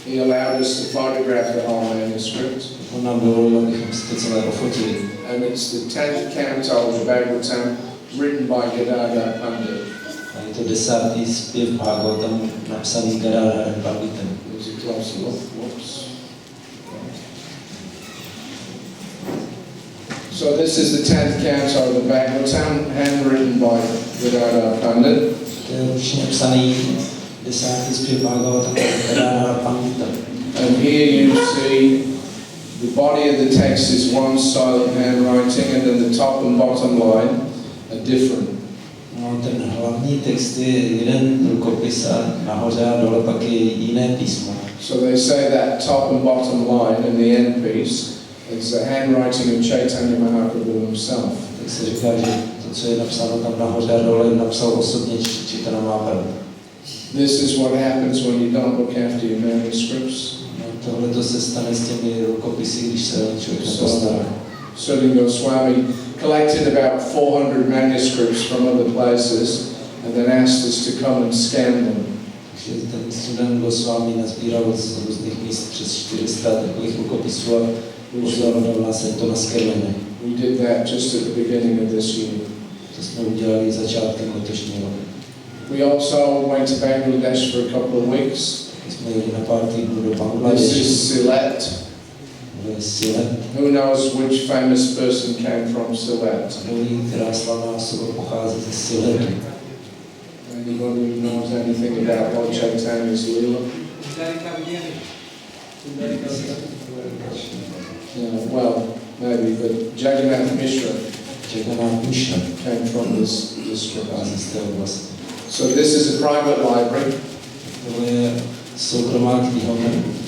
A: He allowed us to photograph the whole manuscript.
B: On nám dovolil, abychom si to celé ofotili.
A: And it's the 10th canto of the Bhagavatam written by Gadadhar Pandit.
B: A je to 10. zpěv Bhagavatam napsaný Gadadharem Panditem.
A: There's a close look. Whoops. So this is the 10th canto of the Bhagavatam, handwritten by Gadadhar Pandit.
B: To je ručně psaný 10. zpěv Bhagavatam Gadadhara Pandita.
A: And here you see the body of the text is one silent handwriting, and then the top and bottom line are different.
B: No, ten hlavní text je jeden rukopis a nahoře a dole pak je jiné písmo.
A: So they say that top and bottom line in the end piece is the handwriting of Chaitanya Mahaprabhu himself.
B: Tak se říká, že to, co je napsáno tam nahoře a dole, napsal osobně Chaitanya Mahaprabhu.
A: This is what happens when you don't look after your manuscripts.
B: No, tohle to se stane s těmi rukopisy, když se člověk nepostará.
A: Sudin Goswami collected about 400 manuscripts from other places and then asked us to come and scan them.
B: Takže ten Sudin Goswami nazbíral z různých míst přes 400 takových rukopisů a požádal nás, ať to naskenujeme.
A: We did that just at the beginning of this year.
B: To jsme udělali začátkem letošního roku.
A: We also went to Bangladesh for a couple of weeks.
B: Jsme jeli na pár týdnů do
A: This
B: Bangladeše.
A: is Sylhet. Who knows which famous person came from Sylhet?
B: Která slavná osoba pochází ze Sylhetu.
A: Anybody who knows anything about Lord Chaitanya's Leela? Yeah, well, maybe, but Jagannath Mishra came from this district. So this is a private library.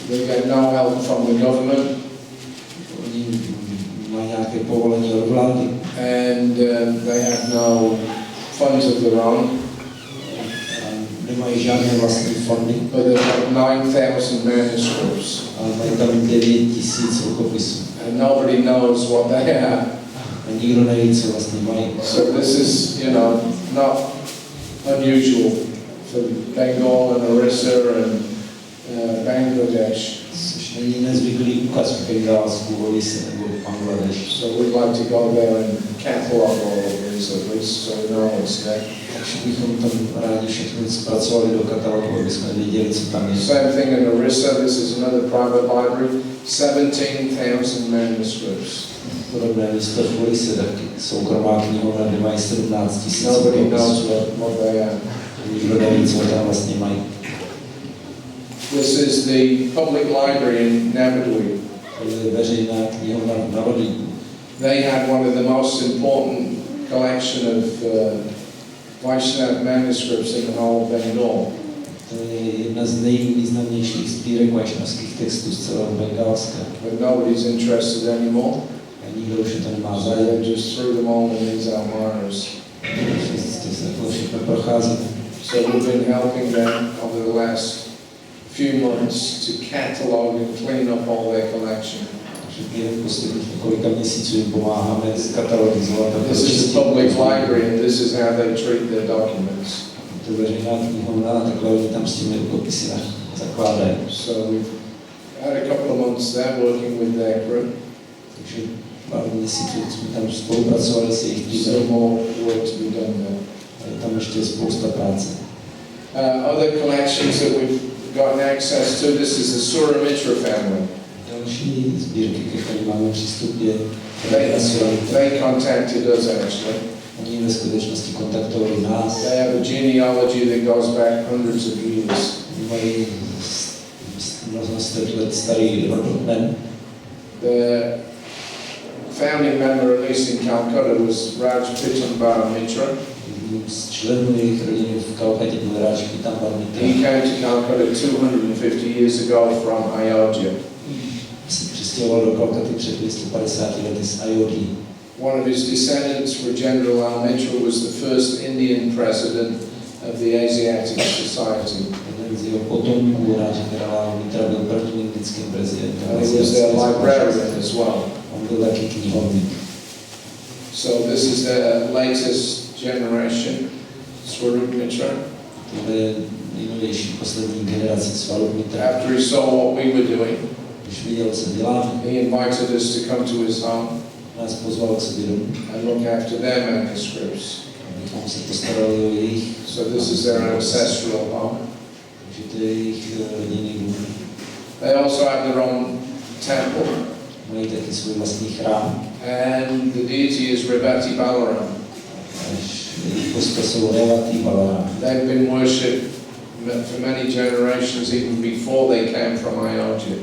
A: They get no help from the government. And they have no funds of their own. But they have 9,000 manuscripts. And nobody knows what they are. So this is, you know, not unusual for Bengal and Orissa and Bangladesh. So we'd like to go there and catalog all of these at least, so we know what's there. Same thing in Orissa. This is another private library. 17,000 manuscripts. Nobody knows what they are. This is the public library in Navadvip. They had one of the most important collection of Vaishnava manuscripts in the whole of Bengal. But nobody's interested anymore. So they just threw them all in these almaras. So we've been helping them over the last few months to catalog and clean up all their collection. This is a public library and this is how they treat their documents. So we've had a couple of months there working with their crew. Still more work to be done there. Other collections that we've gotten access to, this is the Suramitra family. They contacted us actually. They have a genealogy that goes back hundreds of years. The founding member, at least in Calcutta, was Raj Pitambara Mitra. He came to Calcutta 250 years ago from Ayodhya. One of his descendants, Rajendra Mitra, was the first Indian president of the Asiatic Society. And he was their librarian as well. So this is the latest generation, Swarup Mitra. After he saw what we were doing, he invited us to come to his home and look after their manuscripts. So this is their ancestral home. They also have their own temple. And the deity is Rebati Balaram. They've been worshipped for many generations, even before they came from Ayodhya.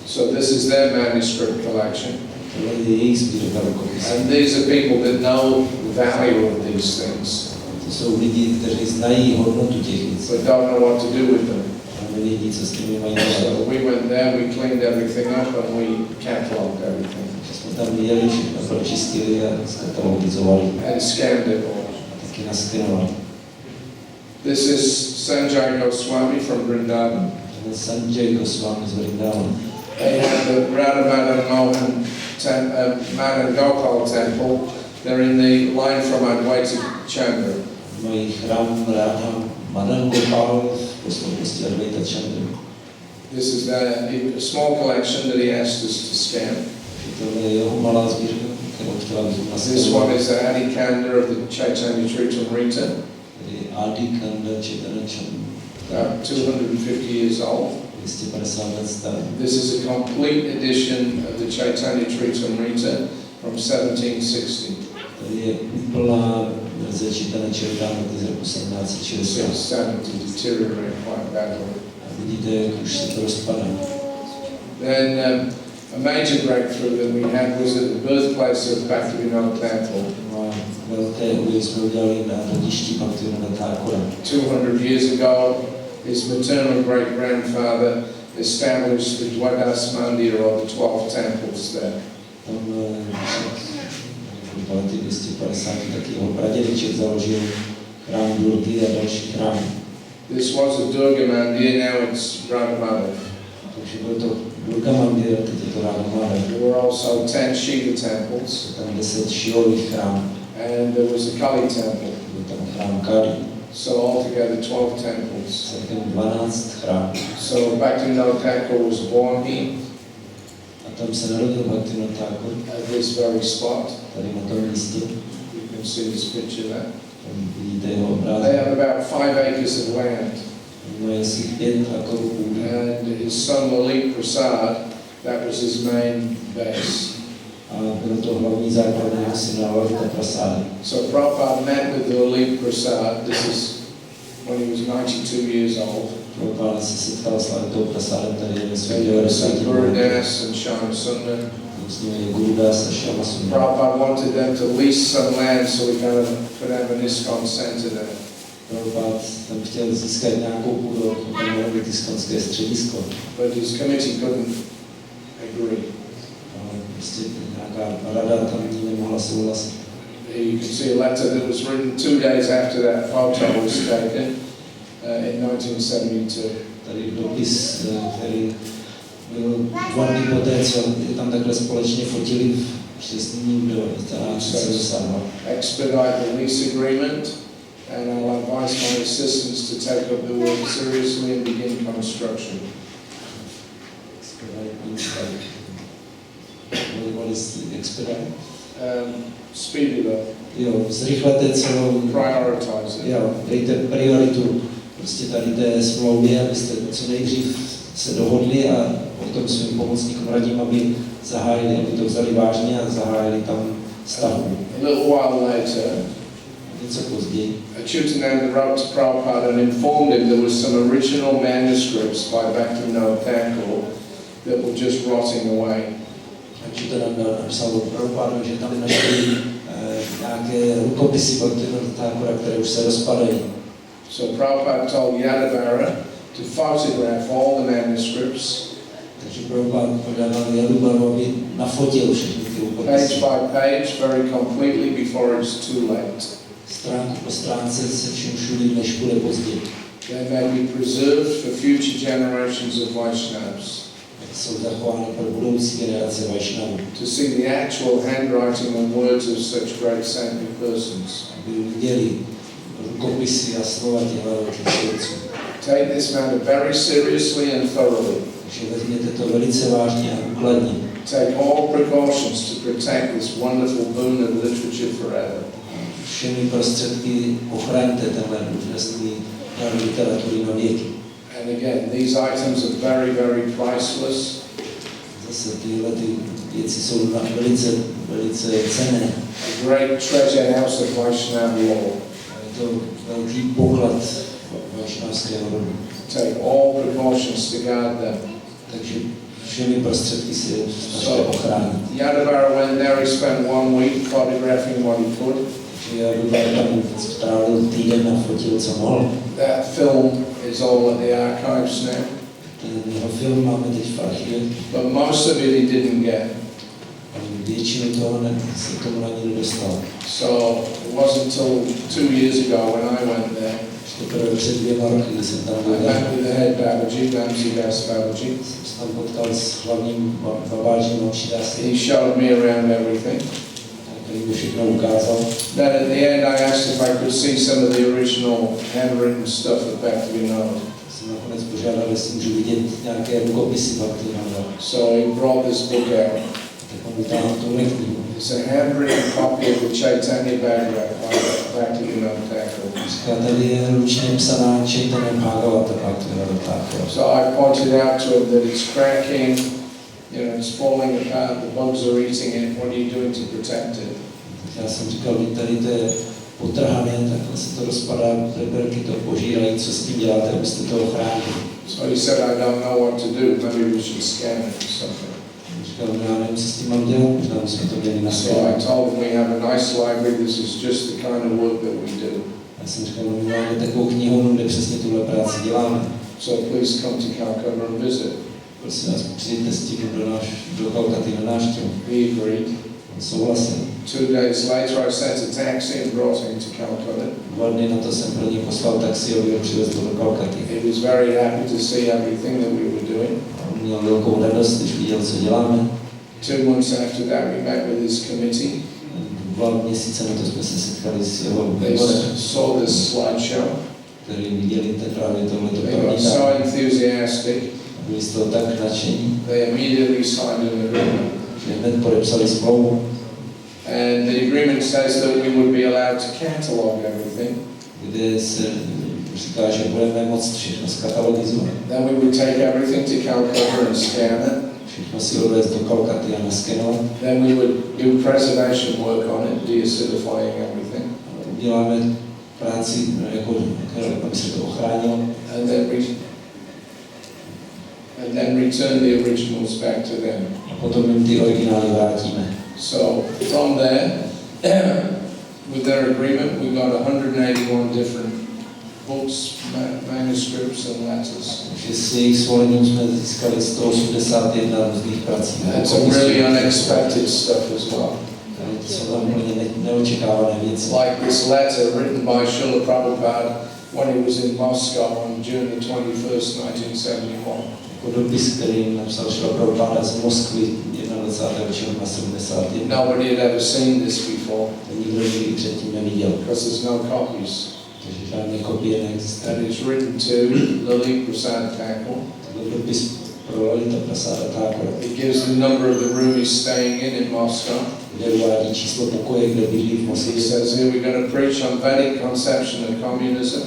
A: So this is their manuscript collection. And these are people that know the value of these things, but don't know what to do with them. So we went there, we cleaned everything up, and we catalogued everything. And scanned it all. This is Sanjay Goswami from Vrindavan. They have the Radha Madan Gopal temple. They're in the line from Advaita Chandra. This is a small collection that he asked us to scan.
B: To je jeho malá sbírka, kterou chtěla bych
A: This one is a Adi Kanda of the Chaitanya Charitamrita.
B: Tedy Adi Kanda Chaitanya
A: About 250 years old.
B: 250 let starý.
A: This is a complete edition of the Chaitanya Charitamrita from 1760.
B: Tady je úplná verze Chaitanya Charitamrity z roku 1760.
A: It's starting to deteriorate quite badly.
B: A vidíte, jak už se to rozpadá.
A: Then a major breakthrough that we had was at the birthplace of Bhaktivedanta.
B: No a velké objev jsme udělali na rodišti Bhaktivedanta.
A: 200 years ago, his maternal great-grandfather established the Dwadas Mandir, or the 12 temples there.
B: Tam v lety 250 taky jeho pradědeček založil chrám Durgy a další chrám.
A: This was a Durga Mandir, now it's Radha.
B: Takže byl to Durga Mandir, teď je to Radha.
A: There were also 10 Shiva temples.
B: Tam 10 Šivových chrámů.
A: And there was a Kali temple.
B: Byl tam chrám Kali.
A: So altogether 12 temples.
B: Celkem 12 chrámů.
A: So Bhaktivedanta Thakur was born here.
B: A tam se narodil Bhaktivedanta Thakur.
A: At this very spot.
B: Tady na tom místě.
A: You can see this picture there.
B: Tam vidíte jeho obrázek.
A: They have about 5 acres of land.
B: Mají asi 5 akorů půdy.
A: And his son Lalik Prasad, that was his main base.
B: A bylo to hlavní základ jeho syna Lalita Prasada.
A: So Prabhupada met with Lalik Prasad. This is when he was 92 years old.
B: Prabhupada se setkal s Lalitou Prasadem tady ve svých
A: And
B: 90
A: Gurudas and Shama Sundar.
B: S nimi je Gurudas a Shama Sundar.
A: Prabhupada wanted them to lease some land so we could have an ISKCON center there.
B: Prabhupada tam chtěl získat nějakou půdu, aby mohlo být ISKCONské středisko.
A: But his committee couldn't agree.
B: Ale prostě nějaká rada tam nemohla souhlasit.
A: You can see a letter that was written 2 days after that photo was taken in 1972.
B: Tady dopis, který byl 2 dny poté, co je tam takhle společně fotili v štěstním do 1972.
A: Expedite the lease agreement, and I'll advise my assistants to take up the work seriously and begin construction.
B: What is expedite?
A: Speed it up.
B: Jo, zrychlete celou,
A: Prioritize it.
B: jo, dejte prioritu prostě tady té smlouvě, abyste co nejdřív se dohodli a potom svým pomocníkům radím, aby zahájili, aby to vzali vážně a zahájili tam stavbu.
A: A little while later,
B: Něco později.
A: Achyutananda wrote to Prabhupada and informed him there was some original manuscripts by Bhaktivedanta Thakur that were just rotting away.
B: Achyutananda napsal do Prabhupada, že tam našli nějaké rukopisy Bhaktivedanta Thakura, které už se rozpadají.
A: So Prabhupada told Yadavara to photograph all the manuscripts,
B: Takže Prabhupada požádal Yadavaru, aby nafotil všechny ty
A: page
B: rukopisy.
A: by page, very completely before it's too late.
B: Stránku po stránce se všem všudy, než bude později.
A: They may be preserved for future generations of Vaishnavas
B: Jsou zachovány pro budoucí generace Vaishnavů.
A: to see the actual handwriting and words of such great saintly persons.
B: Aby viděli rukopisy a slova těchto velkých svědců.
A: Take this matter very seriously and thoroughly.
B: Takže vezměte to velice vážně a důkladně.
A: Take all precautions to protect this wonderful boon of literature forever.
B: Všemi prostředky ochraňte tenhle úžasný dar literatury na věky.
A: And again, these items are very, very priceless.
B: Zase tyhle ty věci jsou velice, velice cenné.
A: A great treasure house of Vaishnava law.
B: Je to velký poklad vašnavského rodu.
A: Take all precautions to guard them.
B: Takže všemi prostředky si je snažte ochránit.
A: Yadavara went there, he spent 1 week photographing what he could.
B: Takže Yadavara tam strávil týden a fotil, co mohl.
A: That film is all at the archives now.
B: Ten jeho film máme teď v archivě.
A: But most of it he didn't get.
B: Většinu toho se tomu ani nedostal.
A: So it wasn't until 2 years ago when I went there.
B: Teprve před 2 roky, kdy jsem tam byl,
A: I met with the head Babaji, Vamsidas Babaji.
B: jsem se tam potkal s hlavním babážím Vamsidas.
A: He showed me around everything.
B: Tak který by všechno ukázal.
A: Then at the end I asked if I could see some of the original handwritten stuff of Bhaktivedanta.
B: Jsem nakonec požádal, jestli můžu vidět nějaké rukopisy Bhaktivedanta.
A: So he brought this book out.
B: Tak on vytáhl tuhle knihu.
A: It's a handwritten copy of the Chaitanya Bhagavat by Bhaktivedanta.
B: Říká, tady je ručně psaná Chaitanya Bhagavata Bhaktivedanta.
A: So I pointed out to him that it's cracking, you know, it's falling apart, the bugs are eating it, what are you doing to protect it?
B: Já jsem říkal, že tady to je potrhané, takhle se to rozpadá, preberky to požírají, co s tím děláte, abyste to ochránili.
A: So he said, I don't know what to do, maybe we should scan it or something.
B: Říkal, já nevím, co s tím mám dělat, možná bychom to měli na
A: So I told him we have a nice library, this is just the kind of work that we do.
B: Já jsem říkal, my máme takovou knihovnu, kde přesně tuhle práci děláme.
A: So please come to Calcutta and visit.
B: Prosím vás, přijďte s tím do Kalkaty na návštěvu.
A: He agreed.
B: Souhlasil.
A: 2 days later I sent a taxi and brought him to Calcutta.
B: 2 dny na to jsem pro něj poslal taxi, aby ho přivezl do Kalkaty.
A: He was very happy to see everything that we were doing.
B: On měl velkou radost, když viděl, co děláme.
A: 2 months after that we met with his committee.
B: 2 měsíce na to jsme se setkali s jeho
A: They
B: výborem,
A: saw this slideshow.
B: který viděli právě tohleto
A: They got
B: promítání.
A: so enthusiastic,
B: Byli z toho tak nadšení,
A: they immediately signed an agreement.
B: že hned podepsali smlouvu.
A: And the agreement says that we would be allowed to catalog everything.
B: Kde se říká, že budeme moct všechno skatalogizovat.
A: Then we would take everything to Calcutta and scan it.
B: Všechno si odvést do Kalkaty a naskenovat.
A: Then we would do preservation work on it, deacidifying everything.
B: Uděláme práci, jako, aby se to ochránilo.
A: And then return the originals back to them.
B: A potom jim ty originály vrátíme.
A: So from there, with their agreement, we got 181 different books, manuscripts and letters.
B: Takže s jejich svolením jsme získali 181 různých prací.
A: And some really unexpected stuff as well.
B: To jsou tam úplně neočekávané věci.
A: Like this letter written by Srila Prabhupada when he was in Moscow on June the 21st, 1971.
B: Jako dopis, který napsal Srila Prabhupada z Moskvy 21. června 71.
A: Nobody had ever seen this before.
B: Nikdo nikdy předtím neviděl.
A: Because there's no copies.
B: Takže žádné kopie neexistují.
A: And it's written to Lily Prasad Thakur.
B: To byl dopis pro Lalita Prasada Thakura.
A: It gives the number of the room he's staying in Moscow.
B: Kde uvádí číslo pokoje, kde bydlí v
A: He
B: Moskvě.
A: says here we're going to preach on Vedic conception of communism.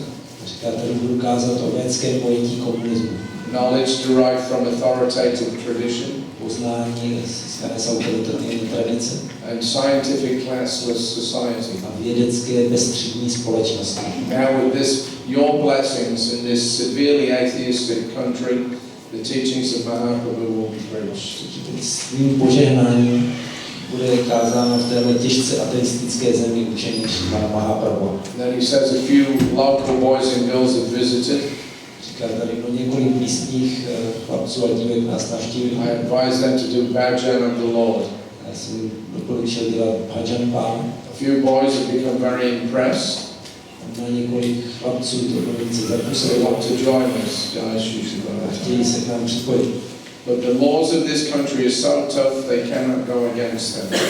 B: Říká, tady budu kázat o védském pojetí komunismu.
A: Knowledge derived from authoritative tradition.
B: Poznání z autoritativní tradice.
A: And scientific classless society.
B: A vědecké bezstřední společnosti.
A: Now with this, your blessings in this severely atheistic country, the teachings of Mahaprabhu will be preached.
B: S tvým požehnáním bude kázáno v téhle těžce ateistické zemi učení Šrimana Mahaprabhu.
A: Then he says a few local boys and girls have visited.
B: Říká tady několik místních chlapců a dívek nás navštívili.
A: I advise them to do bhajan of the Lord.
B: Já jsem doporučil dělat bhajan Pána.
A: A few boys have become very impressed.
B: Na několik chlapců to velice
A: So they
B: zapůsobilo.
A: want to join us, guys.
B: Chtějí se k nám připojit.
A: But the laws of this country are so tough they cannot go against them.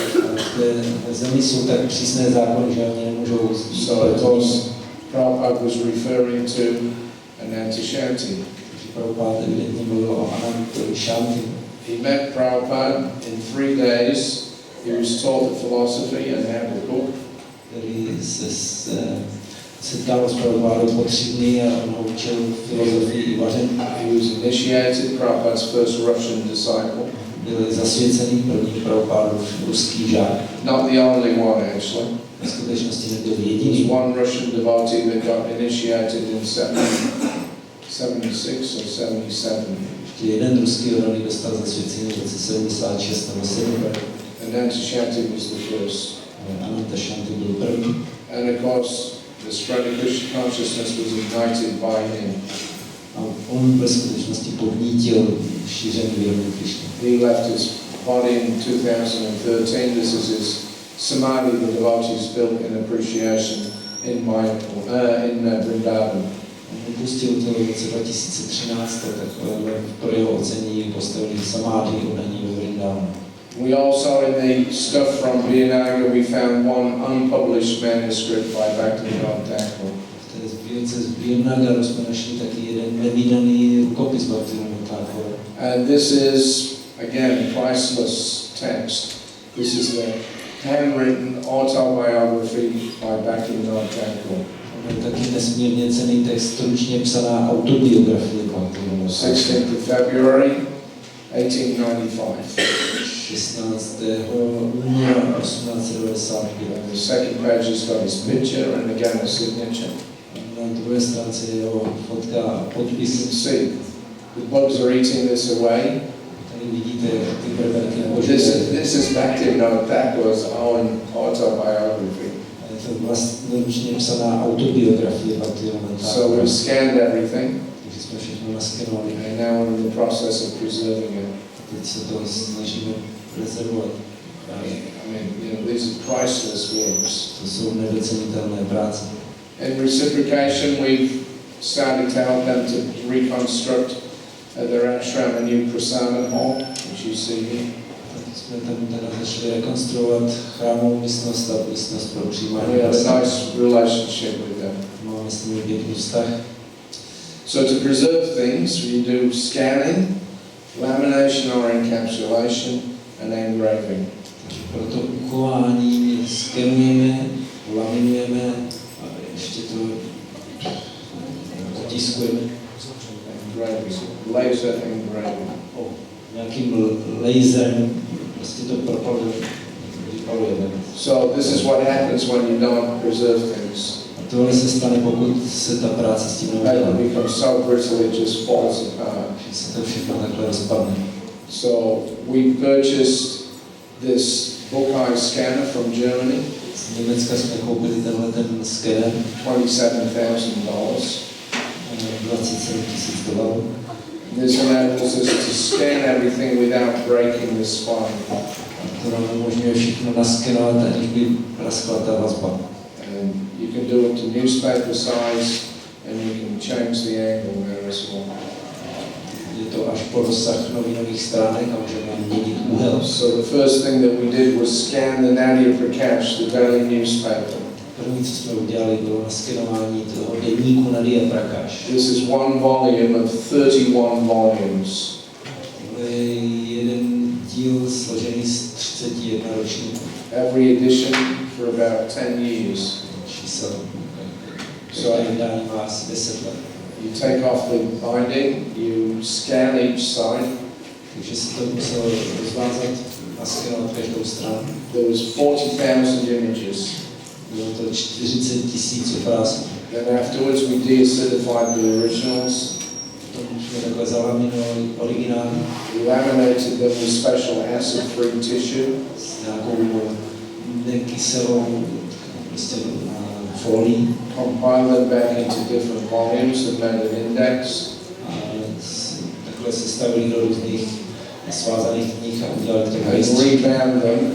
B: V zemi jsou tak přísné zákony, že oni nemůžou
A: So of course, Prabhupada was referring to Ananta Shanti.
B: Prabhupada evidentně mluvil o Anantovi Shanti.
A: He met Prabhupada in 3 days. He was taught the philosophy and had a book.
B: Který se setkal s Prabhupádou po 3 dny a on ho učil filozofii i vaření.
A: He was initiated, Prabhupada's first Russian disciple.
B: Byl zasvěcený první Prabhupádův ruský žák.
A: Not the only one, actually.
B: V skutečnosti nebyl
A: There
B: jediný.
A: was one Russian devotee that got initiated in 76 or 77.
B: Ještě jeden ruský odolný dostal zasvěcení v roce 76 nebo 7.
A: Ananta Shanti was the first.
B: Ananta Shanti byl první.
A: And of course, the spread of Krishna consciousness was ignited by him.
B: A on ve skutečnosti podnítil šíření vědomí Krishny.
A: He left his body in 2013. This is his samadhi the devotees built in appreciation in Vrindavan.
B: On opustil to v roce 2013, tak pro jeho ocenění postavili samády oddaní ve Vrindavanu.
A: We also, in the stuff from Vienna, we found one unpublished manuscript by Bhaktivedanta.
B: V té sbírce z Birnagaru jsme našli taky jeden nevydaný rukopis Bhaktivedanta.
A: And this is, again, priceless text. This is the handwritten autobiography by Bhaktivedanta.
B: Taky nesmírně cenný text, stručně psaná autobiografie Bhaktivedanta.
A: 16th of February, 1895.
B: 16. února 1895.
A: The second page has got his picture and again a signature.
B: Na druhé stránce je jeho fotka a
A: You
B: podpis.
A: can see the bugs are eating this away.
B: Tady vidíte ty brverky
A: This is Bhaktivedanta's own autobiography.
B: Je to vlastnoručně psaná autobiografie Bhaktivedanta.
A: So we've scanned everything
B: Takže jsme všechno naskenovali.
A: and now we're in the process of preserving it.
B: Teď se to snažíme prezervovat.
A: I mean, these are priceless works.
B: To jsou nedocenitelné práce.
A: In reciprocation, we've started to help them to reconstruct their ashram a new prasadam hall, which you see here.
B: Tak jsme tam teda začali rekonstruovat chrámovou místnost a místnost pro přijímání.
A: We have a nice relationship with them.
B: Máme s nimi pěkný vztah.
A: So to preserve things, we do scanning, lamination or encapsulation, and engraving.
B: Pro to uchování skenujeme, laminujeme a ještě to otiskujeme.
A: Engraving, laser engraving.
B: Nějakým laserem prostě to vypalujeme.
A: So this is what happens when you don't preserve things.
B: A tohle se stane, pokud se ta práce s tím
A: It
B: neudělá.
A: becomes so brittle it just falls apart.
B: Že se to všechno takhle rozpadne.
A: So we purchased this book eye scanner from Germany,
B: Z Německa jsme koupili tenhle ten skener,
A: $27,000.
B: $27,000.
A: This enables us to scan everything without breaking the spine.
B: To nám umožňuje všechno naskenovat, aniž by praskla ta vazba.
A: And you can do it to newspaper size, and you can change the angle there as well.
B: Je to až po rozsah novinových stránek a můžeme měnit úhel.
A: So the first thing that we did was scan the Nadia Prakash, the daily newspaper.
B: První, co jsme udělali, bylo naskenování toho deníku Nadia Prakash.
A: This is one volume of 31 volumes.
B: To je jeden díl složený z 31 ročníků.
A: Every edition for about 10 years.
B: Čísel.
A: So
B: vydání má asi 10 let.
A: you take off the binding, you scan each side.
B: Takže se to muselo rozvázat, naskenovat každou stranu.
A: There was 40,000 images.
B: Bylo to 40 000 obrázků.
A: Then afterwards we deacidified the originals.
B: Potom jsme takhle zalaminovali originální
A: We laminated them with special acid-free tissue.
B: s nějakou nekyselou prostě folii.
A: Compiled them back into different volumes and made an index.
B: A takhle se stavili do různých svázaných knih a udělali k tomu
A: And rebound them.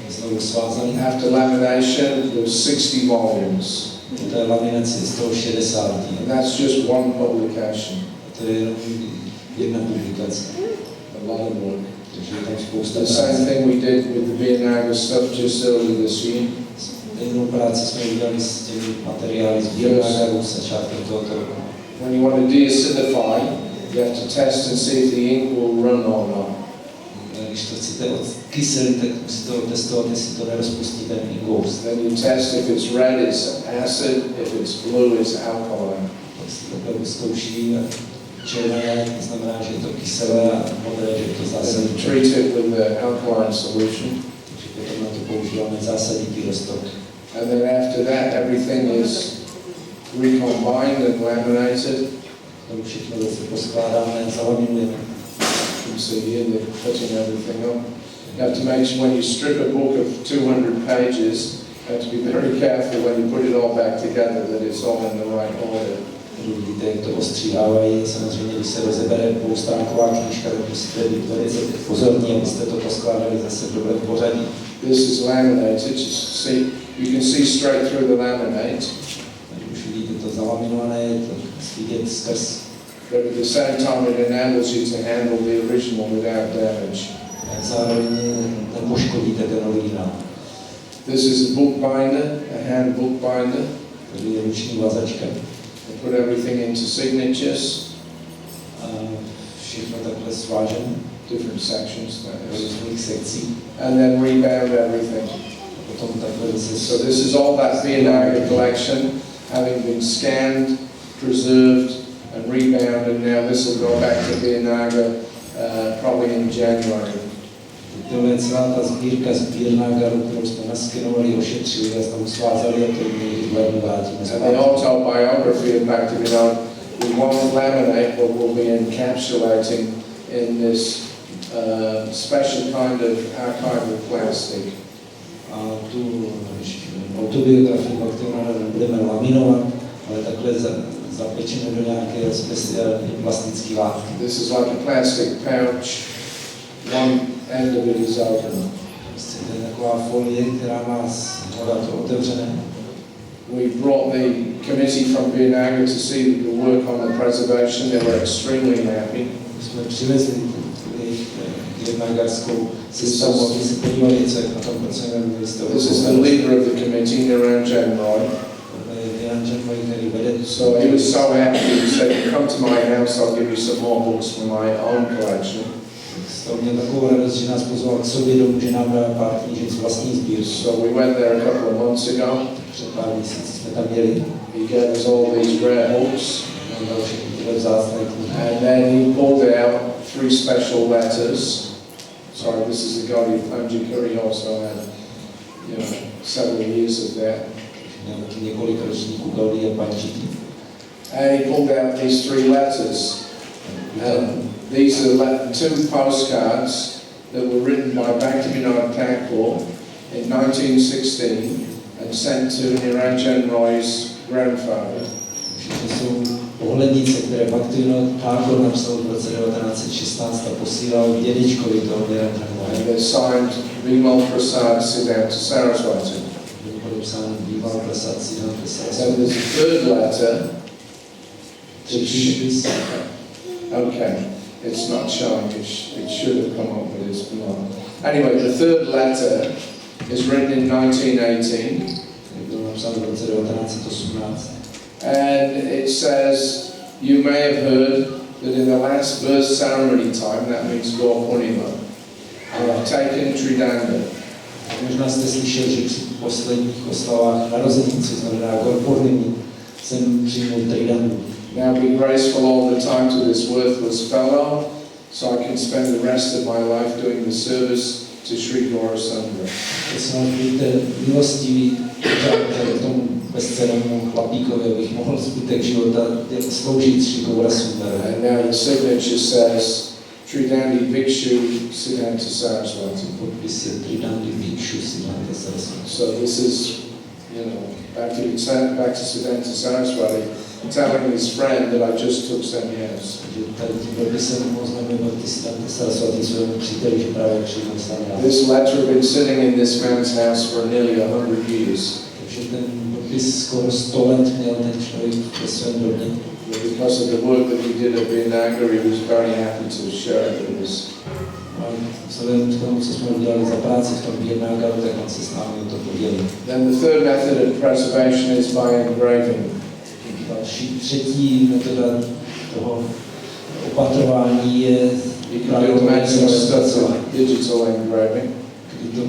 B: znovu svázaný.
A: After lamination, there was 60 volumes.
B: Po té laminaci je z toho 60 díl.
A: And that's just one publication.
B: To je jenom jedna publikace.
A: A lot of work.
B: Takže je tam spousta
A: The same
B: práce.
A: thing we did with the Vienna stuff just earlier this year.
B: Stejnou práci jsme udělali s těmi materiály z Birnagaru s začátkem tohoto roku.
A: When you want to deacidify, you have to test and see if the ink will run or not.
B: Když to chcete odkyselit, tak musíte otestovat, jestli to nerozpustí ten inkous.
A: Then you test if it's red, it's acid, if it's blue, it's alkaline.
B: Tak se takhle vyzkouší a červené, to znamená, že je to kyselé a modré, že je to
A: And
B: zásadní.
A: you treat it with the alkaline solution.
B: Takže potom na to používáme zásaditý roztok.
A: And then after that, everything is recombined and laminated.
B: Tomu všechno zase poskládáme, zalaminujeme.
A: You can see here they're putting everything up. You have to make sure when you strip a book of 200 pages, you have to be very careful when you put it all back together that it's all in the right order.
B: Tady vidíte, jak to ostříhávají. Samozřejmě, když se rozebere dvoustránková knížka, tak musíte být velice pozorní, abyste to poskládali zase v dobrém pořadí.
A: This is laminated. You can see straight through the laminate.
B: Tady už vidíte to zalaminované, je to vidět skrz.
A: But at the same time, it enables you to handle the original without damage.
B: tak zároveň nepoškodíte ten originál.
A: This is a book binder, a hand book binder.
B: Tady je ruční vazačka.
A: I put everything into signatures.
B: A všechno takhle svážeme.
A: Different sections, that
B: Do
A: is.
B: různých sekcí.
A: And then rebound everything.
B: A potom takhle zase.
A: So this is all that Vinayaga collection, having been scanned, preserved, and rebound, and now this will go back to Vinayaga probably in January.
B: Tohle je celá ta sbírka z Birnagaru, kterou jsme naskenovali, ošetřili a znovu svázali a to někdy v lednu vrátíme
A: And the
B: zpátky.
A: autobiography of Bhaktivedanta, we won't laminate, but we'll be encapsulating in this special kind of archival plastic.
B: A tu autobiografii Bhaktivedanta nebudeme laminovat, ale takhle zapečeme do nějaké speciální plastické látky.
A: This is like a plastic pouch. One end of it is open.
B: Prostě to je taková folie, která má hledat to otevřené.
A: We brought the committee from Vinayaga to see the work on the preservation. They were extremely happy.
B: My jsme přivezli jejich birnagarskou sestavu, aby se podívali, co je na tom pracujeme.
A: This is the leader of the committee, Niranjan Roy. So he was so happy. He said, "Come to my house. I'll give you some more books from my own collection."
B: To měl takovou radost, že nás pozval k sobě domů, že nám dá pár knížek z vlastní sbírky.
A: So we went there a couple of months ago.
B: Před pár měsíci jsme tam měli.
A: He gave us all these rare books.
B: On dal všechny tyhle vzácné knihy.
A: And then he pulled out 3 special letters. Sorry, this is the Gaudiya Panjika. He also had, several years of that.
B: Měl taky několik ročníků Gaudiya Panjiky.
A: And he pulled out these 3 letters. These are 2 postcards that were written by Bhaktivedanta Thakur in 1916 and sent to Niranjan Roy's grandfather.
B: Všechny jsou pohlednice, které Bhaktivedanta Thakur napsal v roce 1916 a posílal dědečkovi toho Niranjana
A: And
B: Roye.
A: they're signed Vimal Prasad Siddhanta Saraswati.
B: Byl podepsán Vimal Prasad Siddhanta
A: So
B: Saraswati.
A: there's a 3rd letter.
B: Třetí dopis.
A: Okay, it's not showing. It should have come up, but it's not. Anyway, the 3rd letter is written in 1918.
B: Byl napsán v roce 1918.
A: And it says, you may have heard that in the last verse ceremony time, that means Gaurpunima, I have taken Tridanda.
B: Možná jste slyšel, že při posledních oslavách narození, co znamená Gaurpunimi, jsem přijmul Tridandu.
A: Now be graceful all the time to this worthless fellow, so I can spend the rest of my life doing the service to Sri Gaurasundara.
B: Prosím vás, buďte milostivý k tomu bezcennému chlapíkovi, abych mohl zbytek života sloužit Sri Gaurasundara.
A: And now the signature says, Tridandi Bhikshu Siddhanta Saraswati.
B: Podpis je Tridandy Bhikshu Siddhanta Saraswati.
A: So this is, back to Siddhanta Saraswati, telling his friend that I just took sannyas.
B: Tady tím dopisem oznámil Siddhanta Saraswati svému příteli, že právě přijmul sannyas.
A: This letter had been sitting in this man's house for nearly 100 years.
B: Takže ten dopis skoro 100 let měl ten člověk ve svém domě.
A: Because of the work that he did at Vinayaga, he was very happy to share it with us.
B: A vzhledem k tomu, co jsme udělali za práci v tom Birnagaru, tak on se s námi o to podělil.
A: Then the 3rd method of preservation is by engraving.
B: Třetí metoda toho opatrování je
A: digital engraving.
B: kdy to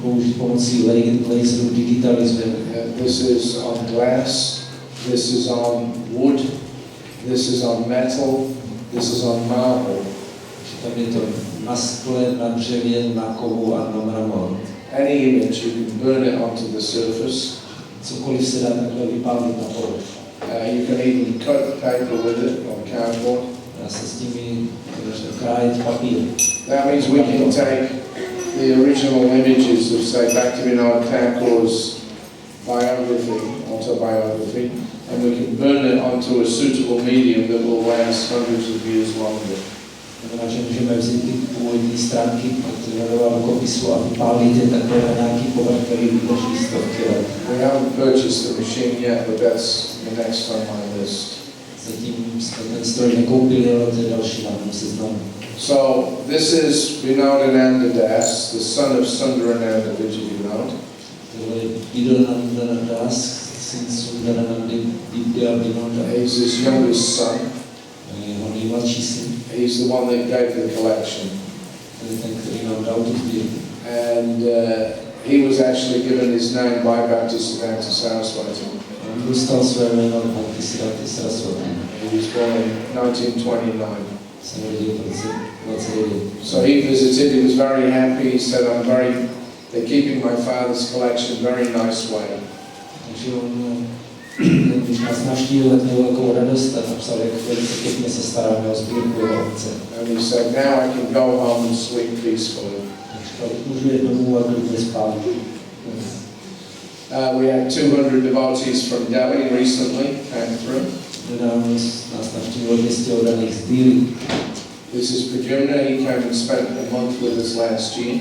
B: použít pomocí laseru digitalizujeme.
A: This is on glass, this is on wood, this is on metal, this is on marble.
B: Tam je to na skle, na dřevě, na kovu a na mramor.
A: Any image, you can burn it onto the surface.
B: Cokoliv se dá takhle vypálit na povrch.
A: You can even cut paper with it on cardboard.
B: Dá se s tím krájet papír.
A: That means we can take the original images of, say, Bhaktivedanta Thakur's autobiography, and we can burn it onto a suitable medium that will last hundreds of years longer.
B: Znamená, že můžeme vzít ty původní stránky Bhaktivedanta rukopisu a vypálit je takhle na nějaký povrch, který vydrží stovky let.
A: We haven't purchased the machine yet, but that's the next on my list.
B: Zatím jsme ten stroj nekoupili, ale to je další na tom seznamu.
A: So this is Vinodhananda Das, the son of Sundarananda Vijayananda.
B: Tohle je Vinodhananda Das, syn Sundaranandy Vidya Vinoda.
A: He's his youngest son.
B: Jeho nejmladší syn.
A: He's the one that gave the collection.
B: To je ten, který nám dal tu sbírku.
A: And he was actually given his name by Bhaktivedanta Saraswati.
B: On dostal své jméno Bhaktivedanta Saraswati.
A: He was born in 1929.
B: Se narodil v roce 29.
A: So he visited, he was very happy, he said, they're keeping my father's collection very nice way.
B: Takže on, když nás navštívil, tak měl velkou radost a napsal, jak velice pěkně se staráme o sbírku jeho otce.
A: And he said, now I can go home and sleep peacefully.
B: Takže můžu jít domů a klidně spát.
A: We had 200 devotees from Delhi recently came through.
B: Nedávno nás navštívilo 200 oddaných z Díly.
A: This is Pradyumna, he came and spent a month with us last year.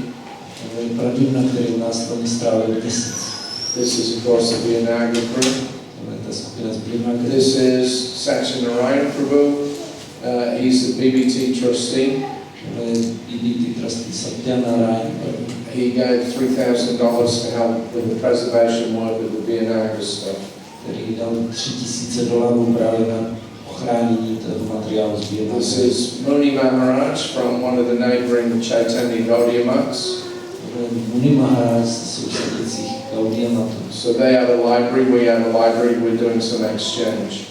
B: To je Pradyumna, který u nás loni strávil měsíc.
A: This is of course the Vinaga crew. This is Satyanarayana Prabhu. He's the BBT trustee. He gave $3,000 to help with the preservation work of the Vinaga stuff. This is Muni Maharaj from one of the neighboring Chaitanya Gaudiya monks. So they have a library, we have a library, we're doing some exchange.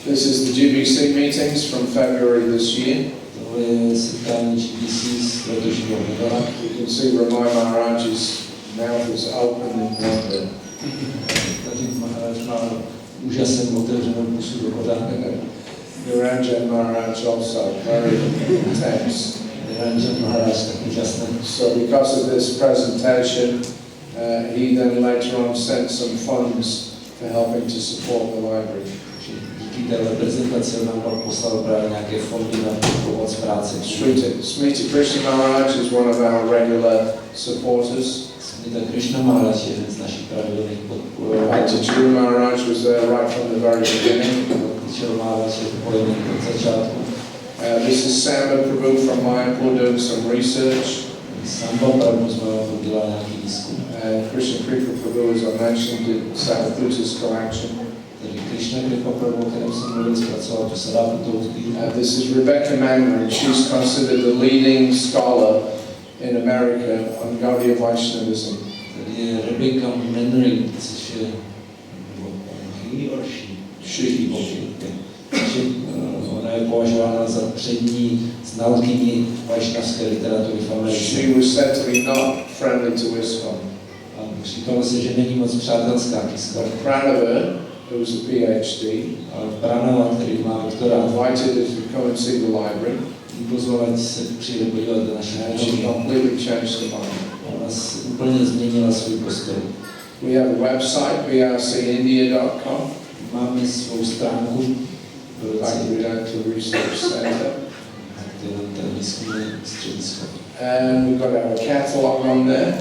A: This is the GBC meetings from February this year. You can see Ramai Maharaj's mouth is open in wonder. Niranjan Maharaj also, very intense. So because of this presentation, he then later on sent some funds for helping to support the library. Smriti Krishna Maharaj is one of our regular supporters. Bhakti Maharaj was there right from the very beginning. This is Samba Prabhu from Mayapur doing some research. Krishna Kripa Prabhu, as I mentioned, did Sariputa's collection. This is Rebecca Mandarin. She's considered the leading scholar in America on Gaudiya Vaishnavism.
B: Rebecca Mandarin, he or she? Ona je považována za přední znalkyni vašnavské literatury v Americe.
A: She was said to be not friendly to ISKCON.
B: Říkalo se, že není moc přátelská k ISKCON.
A: Pranava, who was a PhD,
B: Pranava, který má doktorát,
A: invited her to come and see the library.
B: Pozvala, ať se přijde podívat do naší
A: knihovny. She completely changed the mind.
B: Ona úplně změnila svůj postoj.
A: We have a website, brcindia.com.
B: Máme svou stránku.
A: Bhaktivedanta Research Center. And we've got our catalog on there.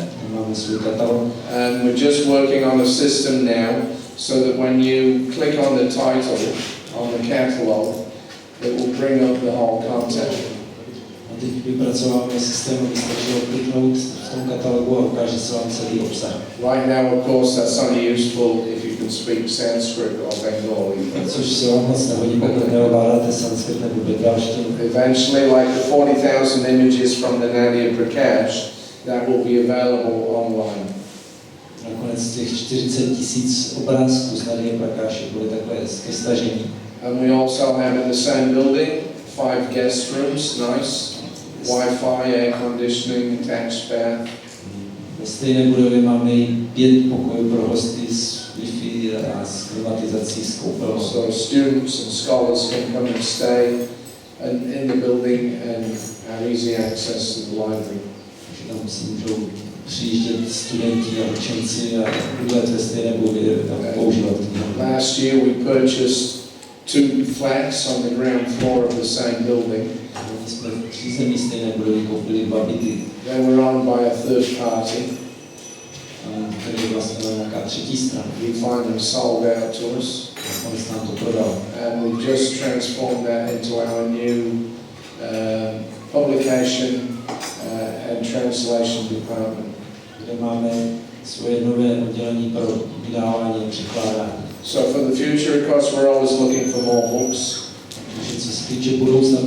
A: And we're just working on a system now so that when you click on the title on the catalog, it will bring up the whole content.
B: Teď vypracováme systém, aby stačilo kliknout v tom katalogu a ukáže se vám celý obsah.
A: Right now, of course, that's only useful if you can speak Sanskrit or Bengali.
B: Což se vám moc nehodí, pokud neovládáte sanskrit nebo bengalštinu.
A: Eventually, like the 40,000 images from the Nadia Prakash, that will be available online.
B: Nakonec těch 40 000 obrázků z Nadia Prakaše bude takhle ke stažení.
A: And we also have in the same building 5 guest rooms, nice. Wi-Fi, air conditioning, attached bath.
B: Ve stejné budově máme i 5 pokojů pro hosty s Wi-Fi a s klimatizací, s koupelnou.
A: So students and scholars can come and stay in the building and have easy access to the library.
B: Takže tam si můžou přijíždět studenti a učenci a bydlet ve stejné budově a používat knihovnu.
A: Last year we purchased 2 flats on the ground floor of the same building. They were owned by a third party.
B: který je vlastně nějaká třetí strana.
A: We find them sold out to us.
B: On se nám to prodal.
A: And we've just transformed that into our new publication and translation department.
B: Kde máme svoje nové oddělení pro vydávání a překládání.
A: So for the future, of course, we're always looking for more books.
B: Takže co se týče budoucna,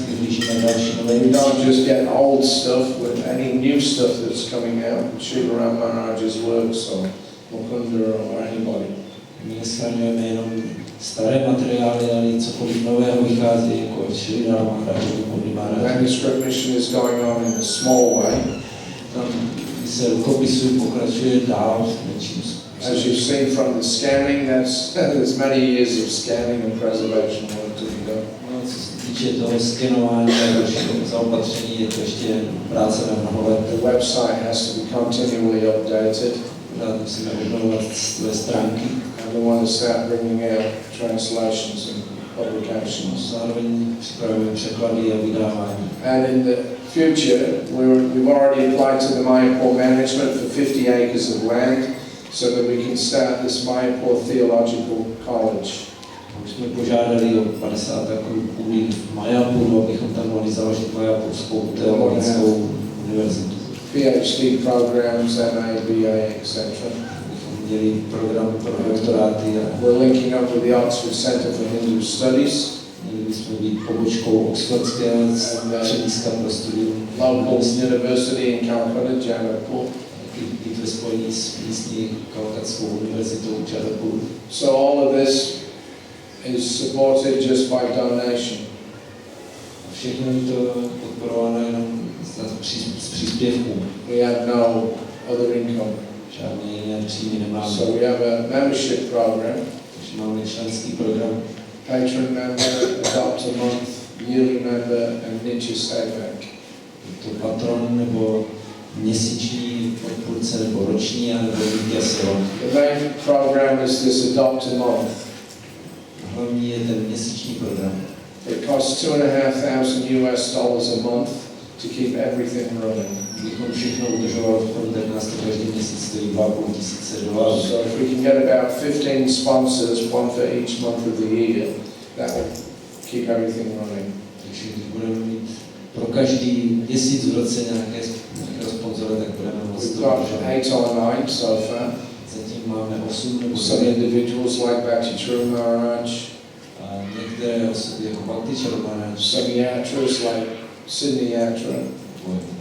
B: vyhlížíme další nové
A: We don't just get old stuff, with any new stuff that's coming out. Srila Rama Maharaj's works or Mukunda or anybody.
B: My neschraňujeme jenom staré materiály, ale cokoliv nového vychází, jako Srila Rama Maharaj.
A: Manuscript mission is going on in a small way.
B: Tam se rukopisů pokračuje dál.
A: As you've seen from the scanning, there's many years of scanning and preservation work to be done.
B: No, co se týče toho skenování a dalšího zaopatření, je to ještě práce na mnoho let.
A: The website has to be continually updated.
B: Pořád musíme obnovovat své stránky.
A: And we want to start bringing out translations and publications.
B: Zároveň připravujeme překlady a vydávání.
A: And in the future, we've already applied to the Mayapur management for 50 acres of land, so that we can start this Mayapur Theological College.
B: Už jsme požádali o 50 takovou půdy v Mayapuru, abychom tam mohli založit Majapurskou teologickou univerzitu.
A: PhD programs, MA, BA, etc.
B: Abychom měli program pro doktoráty a
A: We're linking up with the Oxford Center for Hindu Studies.
B: měli bychom být pobočkou Oxfordského střediska pro studium.
A: Local University in Calcutta, Jaipur.
B: Být ve spojení s místní Kalkatskou univerzitou Jaipur.
A: So all of this is supported just by donation.
B: Všechno je to podporováno jenom z příspěvků.
A: We have no other income.
B: Žádné jiné příjmy nemáme.
A: So we have a membership program.
B: Takže máme členský program.
A: Patron member, adopt a month, yearly member, and Nitya Sevak.
B: Je to patron nebo měsíční podpůrce nebo roční, nebo Nitya Sevak.
A: The main program is this adopt a month.
B: Hlavní je ten měsíční program.
A: It costs $2,500 a month to keep everything running.
B: Kdybychom všechno udržovali v tom, tak nás to každý měsíc stojí $2,500.
A: So if we can get about 15 sponsors, one for each month of the year, that will keep everything running.
B: Takže když budeme mít pro každý měsíc v roce nějakého sponzora, tak budeme moct
A: We've
B: to
A: got
B: udržovat.
A: 8 or 9 so far.
B: Zatím máme 8 nebo
A: Some
B: 7.
A: individuals like Bhaktivedanta Maharaj,
B: A některé osoby jako Bhaktivedanta Maharaj,
A: some yatras like Sydney Yatra.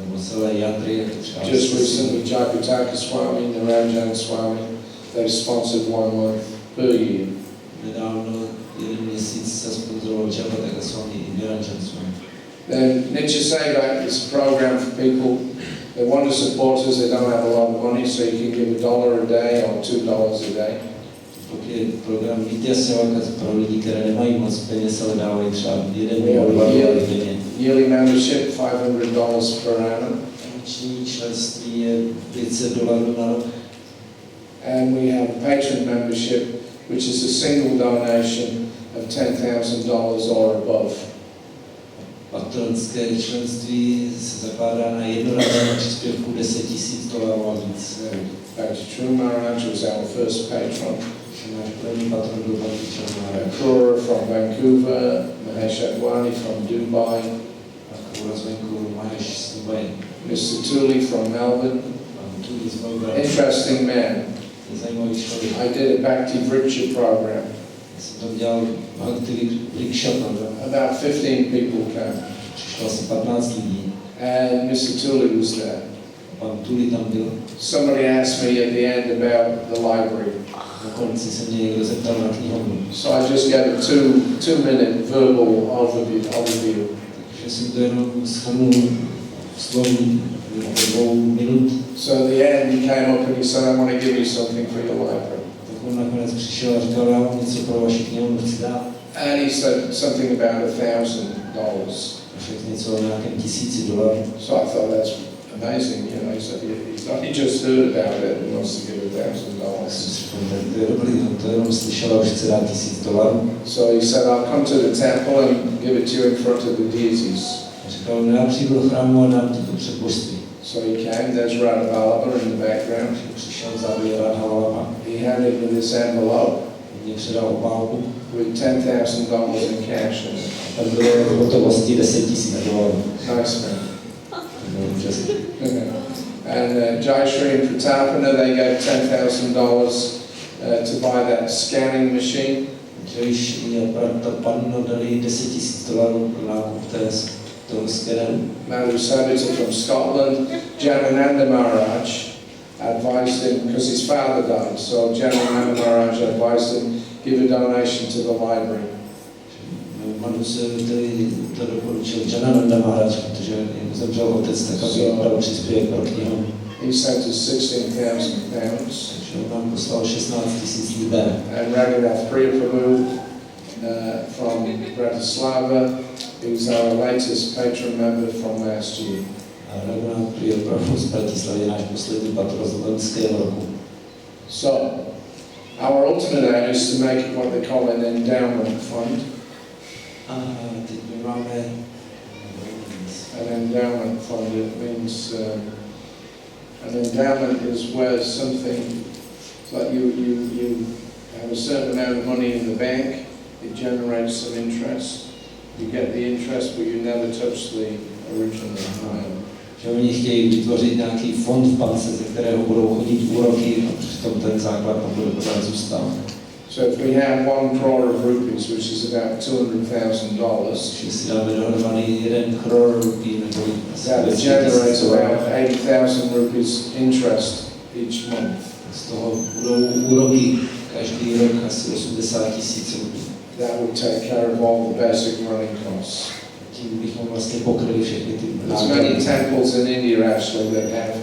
B: nebo celé jatry, jako třeba
A: Just recently, Jayapataka Swami, Niranjan Swami, they've sponsored 1 month per year.
B: Nedávno jeden měsíc se sponzoroval Jayapataka Swami i Niranjan Swami.
A: Then Nitya Sevak is a program for people that want to support us, they don't have a lot of money, so you can give $1 a day or $2 a day.
B: Pokud je program Nitya Sevaka pro lidi, které nemají moc peněz, ale dávají třeba $1
A: We
B: nebo
A: have
B: $2
A: a
B: denně.
A: yearly membership, $500 per annum.
B: Roční členství je $500 na rok.
A: And we have a patron membership, which is a single donation of $10,000 or above.
B: Patronské členství se zakládá na jednorázovém příspěvku $10,000 a víc.
A: Bhaktivedanta Maharaj was our first patron.
B: Náš první patron byl Bhaktivedanta Maharaj.
A: Krura from Vancouver, Mahesh Advani from Dubai,
B: A Krura z Vancouveru, Mahesh z Dubaje.
A: Mr. Tuli from Melbourne.
B: A Tuli z Melbourne.
A: Interesting man.
B: Je zajímavý člověk.
A: I did a Bhakti Vriksha program.
B: Já jsem tam dělal Bhakti Vriksha program.
A: About 15 people came.
B: Přišlo asi 15 lidí.
A: And Mr. Tuli was there.
B: A pan Tuli tam byl.
A: Somebody asked me at the end about the library.
B: Na konci se mě někdo zeptal na knihovnu.
A: So I just gave a two-minute verbal overview.
B: Takže jsem to jenom shrnul slovní 2 minut.
A: So at the end he came up and he said, I want to give you something for your library.
B: Tak on nakonec přišel a říkal, já vám něco pro vaši knihovnu chci dát.
A: And he said something about $1,000.
B: Řekl něco o nějakém $1,000.
A: So I thought that's amazing, you know. He said he just heard about it and wants to give $1,000.
B: To je dobrý, to jenom slyšel a už chce dát $1,000.
A: So he said, I'll come to the temple and give it to you in front of the deities.
B: Říkal, já přijdu do chrámu a dám ti to před božství.
A: So he came, there's Radha in the background.
B: Přišel závěr Radha.
A: He handed me this envelope
B: Mě předal obálku.
A: with $10,000 in cash in it.
B: Tam bylo v hotovosti $10,000.
A: Nice man.
B: Úžasný.
A: And Jayashree and Pratapana, they gave $10,000 to buy that scanning machine.
B: Když mě Pratapana dali $10,000 na nákup toho skeneru.
A: Madhu Savita from Scotland, Janananda Maharaj advised him, because his father died, so Janananda Maharaj advised him, give a donation to the library.
B: Madhu Savita to doporučil Janananda Maharaj, protože jemu zemřel otec, tak aby dal příspěvek pro knihu.
A: He sent us £16,000.
B: Takže on nám poslal 16,000 liber.
A: And Raghunath Prabhu from Bratislava, who's our latest patron member from last year.
B: A Raghunath Prabhu z Bratislavy je náš poslední patron z loňského roku.
A: So, our ultimate aim is to make it what they call an endowment fund.
B: A teď my máme
A: An endowment fund, it means an endowment is where something, like you have a certain amount of money in the bank, it generates some interest, you get the interest but you never touch the original amount.
B: Že oni chtějí vytvořit nějaký fond v bance, ze kterého budou chodit úroky a přitom ten základ tam bude pořád zůstat.
A: So if we have 1 crore of rupees, which is about $200,000,
B: Když si dáme dohromady 1 crore rupí, nebo
A: that generates about 80,000 rupees interest each month.
B: z toho budou úroky každý rok asi 80,000 rupí.
A: That would take care of all the basic running costs.
B: Tím bychom vlastně pokryli všechny ty
A: There's many temples in India actually that have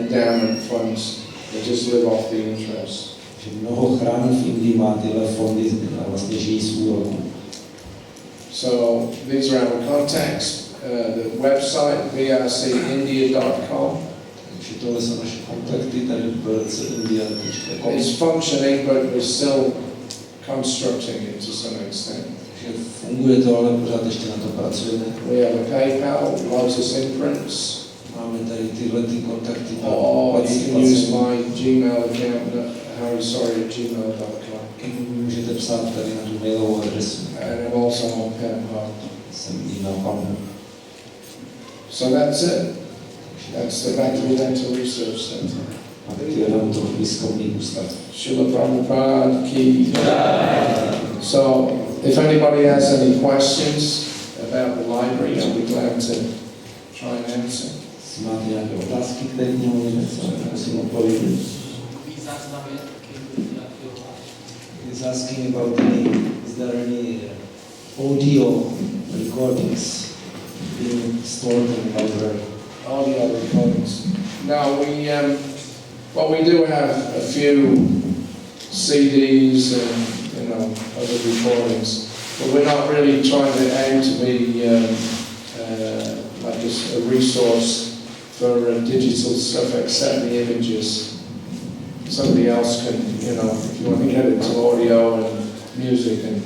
A: endowment funds that just live off the interest.
B: Že mnoho chrámů v Indii má tyhle fondy a vlastně žijí z úroku.
A: So these are our contacts. The website vrcindia.com
B: Takže tohle jsou naše kontakty tady vrcindia.com.
A: is functioning, but we're still constructing it to some extent.
B: Takže funguje to, ale pořád ještě na to pracujeme.
A: We have a PayPal, Lotus Imprints,
B: Máme tady tyhle ty kontakty.
A: or you can use my Gmail account, harisauri@gmail.com.
B: Můžete psát tady na tu mailovou adresu.
A: And I'm also on PayPal.
B: Jsem e-mail Panu.
A: So that's it. That's the Bhaktivedanta Research Center.
B: Bhaktivedanta výzkumný ústav.
A: Srila Prabhupada ki. So, if anybody has any questions about the library, I'll be glad to try and answer.
B: Jestli máte nějaké otázky k té knihovně, tak musím odpovědět. He's asking about is there any audio recordings being stored in the library?
A: Audio recordings. No, we do have a few CDs and other recordings, but we're not really trying to aim to be like a resource for digital stuff except the images. Somebody else can, if you want to get into audio and music, and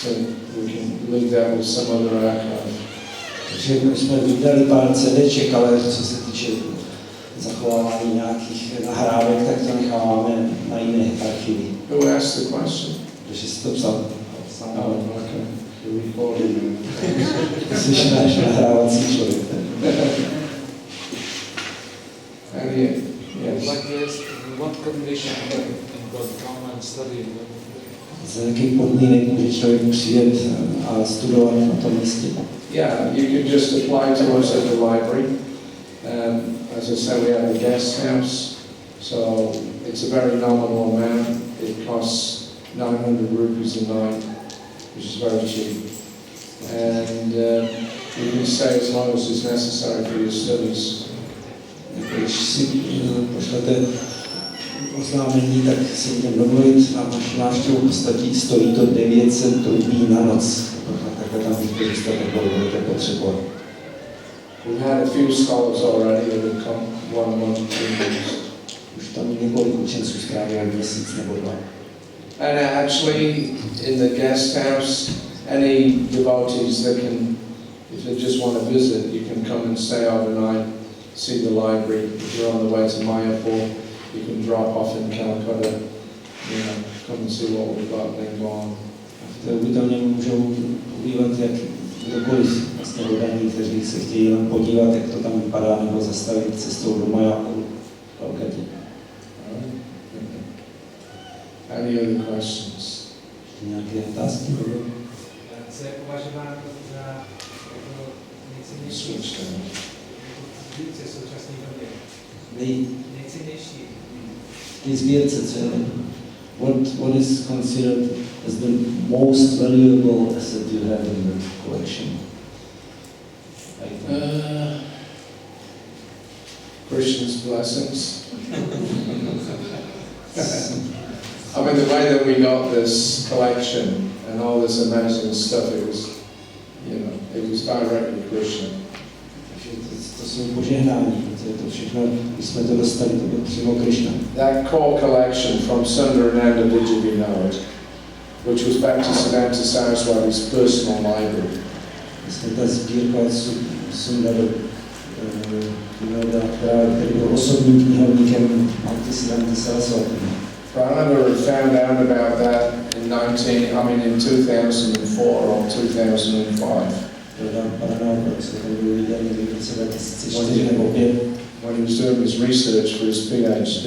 A: so we can link that with some other archive.
B: Takže my jsme vydali pár CDček, ale co se týče zachovávání nějakých nahrávek, tak to necháváme na jiné archivy.
A: Who asked the question?
B: Takže si to psal.
A: Oh, okay. The recording.
B: Jsi náš nahrávací člověk.
A: And yes.
C: Like this, what condition can God come and study?
B: Za jakých podmínek může člověk přijet a studovat na tom místě?
A: Yeah, you can just apply to us at the library. As I said, we have a guest house, so it's a very nominal amount. It costs 900 rupees a night, which is very cheap. And you can stay as long as is necessary for your studies.
B: Když si pošlete oznámení, tak si můžeme domluvit na naši návštěvu. V podstatě stojí to 900 rupí na noc. Takhle tam můžete zůstat, jak budete potřebovat.
A: We've had a few scholars already that have come 1 month, 2 months.
B: Už tam několik učenců strávilo měsíc nebo 2.
A: And actually, in the guest house, any devotees that can, if they just want to visit, you can come and stay overnight. see the library. If you're on the way to Mayapur, you can drop off in Calcutta, come and see what we've got, then go on.
B: V té ubytovně můžou ubývat jak kdokoliv vlastně vodaní, kteří se chtějí jenom podívat, jak to tam vypadá, nebo zastavit cestou do Mayapuru v Calcutě.
A: Any other questions?
B: Nějaké otázky?
C: Co je považováno za nejcennější zbírce v současné době? Nejcennější.
B: V zbírce, co je? What is considered as the most valuable asset you have in the collection?
A: Krishna's blessings. I mean, the way that we got this collection and all this amazing stuff, it was directly Krishna.
B: To jsou požehnání, to všechno, když jsme to dostali, to byl přímo Krishna.
A: That core collection from Sundarananda Vijayananda, which was Bhaktisiddhanta Saraswati's personal library.
B: Vlastně ta sbírka Sundarananda, který byl osobním knihovníkem Bhaktisiddhanta Saraswati.
A: Prabhu had found out about that in 2004 or 2005. When he was doing his research for his PhD.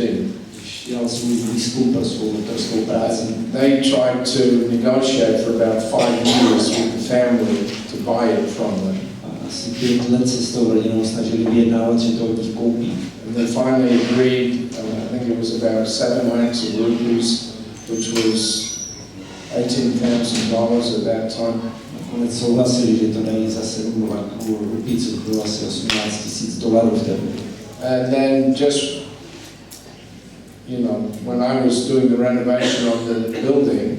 A: They tried to negotiate for about 5 years with the family to buy it from them. And they finally agreed, I think it was about 7 lakhs of rupees, which was $18,000 at that time.
B: Nakonec souhlasili, že to dají za 7 laků rupí, což bylo asi $18,000 v té době.
A: And then just, when I was doing the renovation of the building,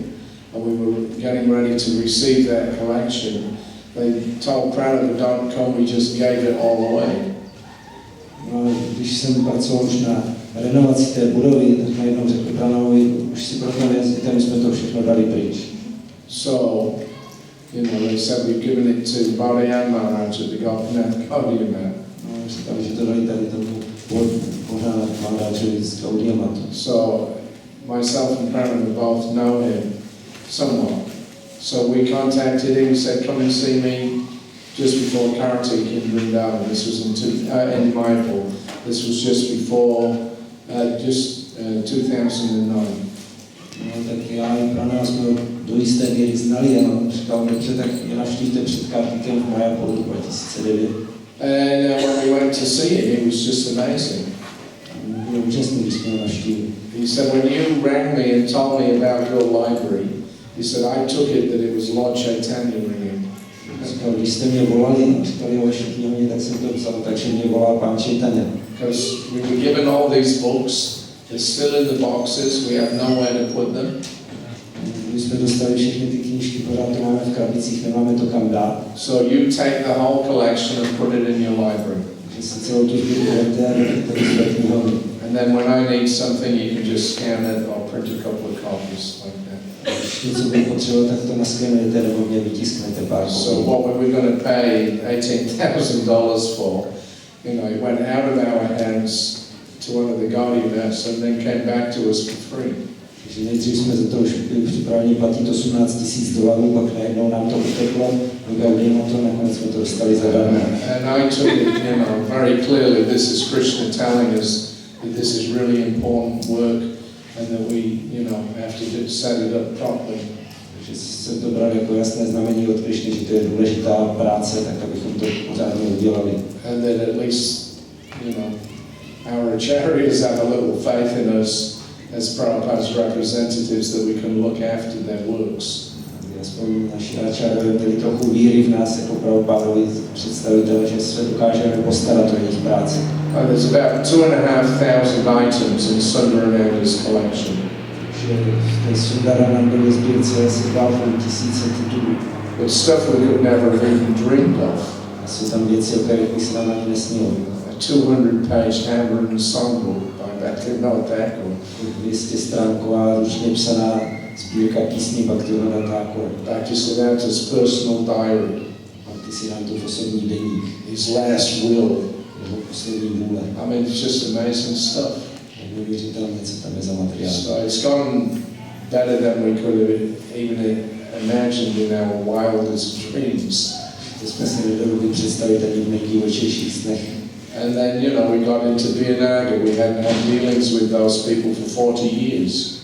A: and we were getting ready to receive that collection, they told Prabhu, we just gave it all away.
B: No, když jsem pracoval už na renovaci té budovy, tak najednou řekli Pranovi, už si proto nejezdíte, my jsme to všechno dali pryč.
A: So, they said we've given it to Bharayan Maharaj at the Gaudiya Mat.
B: No, říkali, že to dali tady tomu pořád Maharajovi z Gaudiya Matu.
A: So, myself and Pranav both know him somewhat. So we contacted him, he said, come and see me just before Kartik in Vrindavan. This was in Mayapur. This was just before, 2009.
B: No, tak já i Pranav jsme do jisté míry znali, a on říkal, že tak mě navštívte před Kartikem v Mayapuru 2009.
A: And when we went to see him, it was just amazing.
B: Bylo úžasný, když jsme ho navštívili.
A: He said, when you rang me and told me about your library, he said, I took it that it was Lord Chaitanya ringing.
B: Říkal, když jste mě volali a říkali o vaší knihovně, tak jsem to vzal, takže mě volá pán Chaitanya.
A: Because we were given all these books, they're still in the boxes, we have nowhere to put them.
B: My jsme dostali všechny ty knížky, pořád to máme v krabicích, nemáme to kam dát.
A: So you take the whole collection and put it in your library.
B: Takže si celou tu sbírku vemte a dáte tady své knihovny.
A: And then when I need something, you can just scan it or print a couple of copies like that.
B: Když něco bude potřebovat, tak to naskenujete nebo mě vytisknete pár.
A: So what we were going to pay $18,000 for, it went out of our hands to one of the Gaudiya and then came back to us for free.
B: Takže nejdřív jsme za to už byli připraveni platit $18,000, pak najednou nám to uteklo, do Gaudiya to nakonec jsme to dostali zadarmo.
A: And I took it, very clearly, this is Krishna telling us that this is really important work and that we, have to set it up properly.
B: Takže jsem to bral jako jasné znamení od Krishny, že to je důležitá práce, tak abychom to pořádně udělali.
A: And that at least, our acharyas have a little faith in us as Prabhupada's representatives that we can look after their works.
B: Aspoň naši acharyové měli trochu víry v nás jako Prabhupádovi představitele, že se dokážeme postarat o jejich práci.
A: There's about 2,500 items in Sundarananda's collection. But stuff we could never have even dreamed of. A 200-page handwritten songbook by Bhaktivedanta.
B: 200-stránková ručně psaná sbírka písní Bhaktivedanta.
A: Bhaktisiddhanta's personal diary.
B: Bhaktisiddhantův osobní deník.
A: His last will.
B: jeho poslední vůle.
A: I mean, it's just amazing stuff.
B: Neuvěřitelné, co tam je za materiál.
A: So it's gone better than we could have even imagined in our wildest dreams.
B: To jsme si nedovedli představit ani v nejdivočejších snech.
A: And then, you know, we got into Vienna, we hadn't had dealings with those people for 40 years.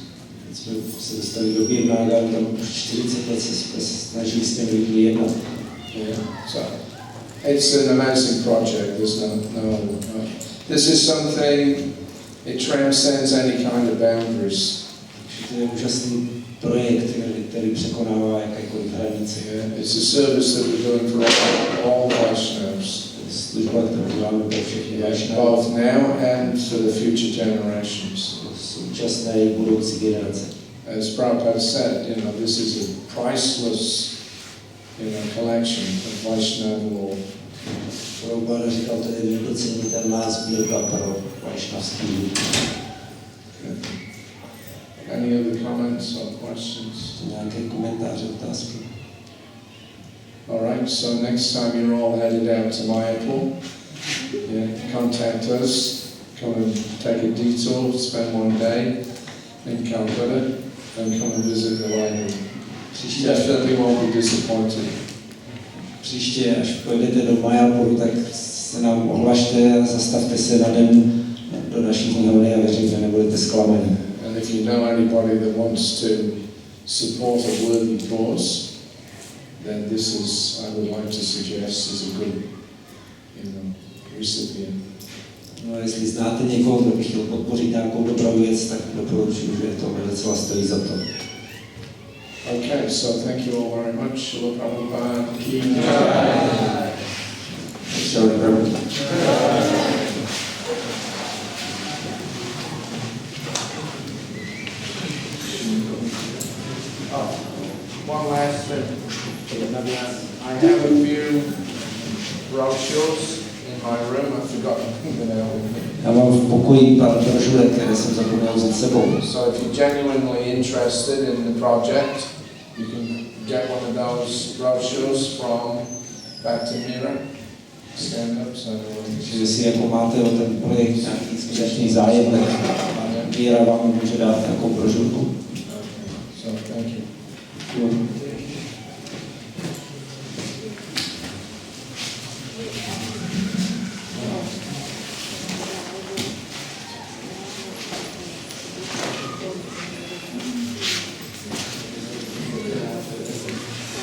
B: Jsme se dostali do Birnága, tam už 40 let se snažili s těmi lidmi jednat.
A: Yeah. So it's an amazing project. There's no. This is something, it transcends any kind of boundaries.
B: To je úžasný projekt, který překonává jakékoliv hranice.
A: Yeah. It's a service that we're doing for all Vaishnavas.
B: Služba, kterou děláme pro všechny Vaishnavy.
A: Both now and for the future generations.
B: Současné i budoucí generace.
A: As Prabhupada said, you know, this is a priceless, collection of Vaishnava law.
B: Prabhupada říkal, to je nedocenitelná sbírka pro vaishnavský lid.
A: Any other comments or questions?
B: Nějaké komentáře, otázky?
A: All right, so next time you're all headed out to Mayapur, contact us, come and take a detour, spend one day in Calcutta, and come and visit the library. Definitely won't be disappointed.
B: Příště, až pojedete do Mayapuru, tak se nám ohlašte a zastavte se na den do naší knihovny a věřím, že nebudete zklamaní.
A: And if you know anybody that wants to support a worthy cause, then this is, I would like to suggest, is a good, recipient.
B: No, jestli znáte někoho, kdo by chtěl podpořit nějakou dobrou věc, tak doporučuji, že to docela stojí za to.
A: Okay, so thank you all very much. Shila Prabhupada ki
B: Shila Prabhu.
A: One last thing. I have a few brochures in my room. I've forgotten them now.
B: Já mám v pokoji pár brožurek, které jsem zapomněl vzít sebou.
A: So if you're genuinely interested in the project, you can get one of those brochures from Bhaktivedanta. Stand up, so
B: Takže jestli jako máte o ten projekt nějaký skutečný zájem, tak Víra vám může dát nějakou brožurku.
A: So thank you.
B: Jo.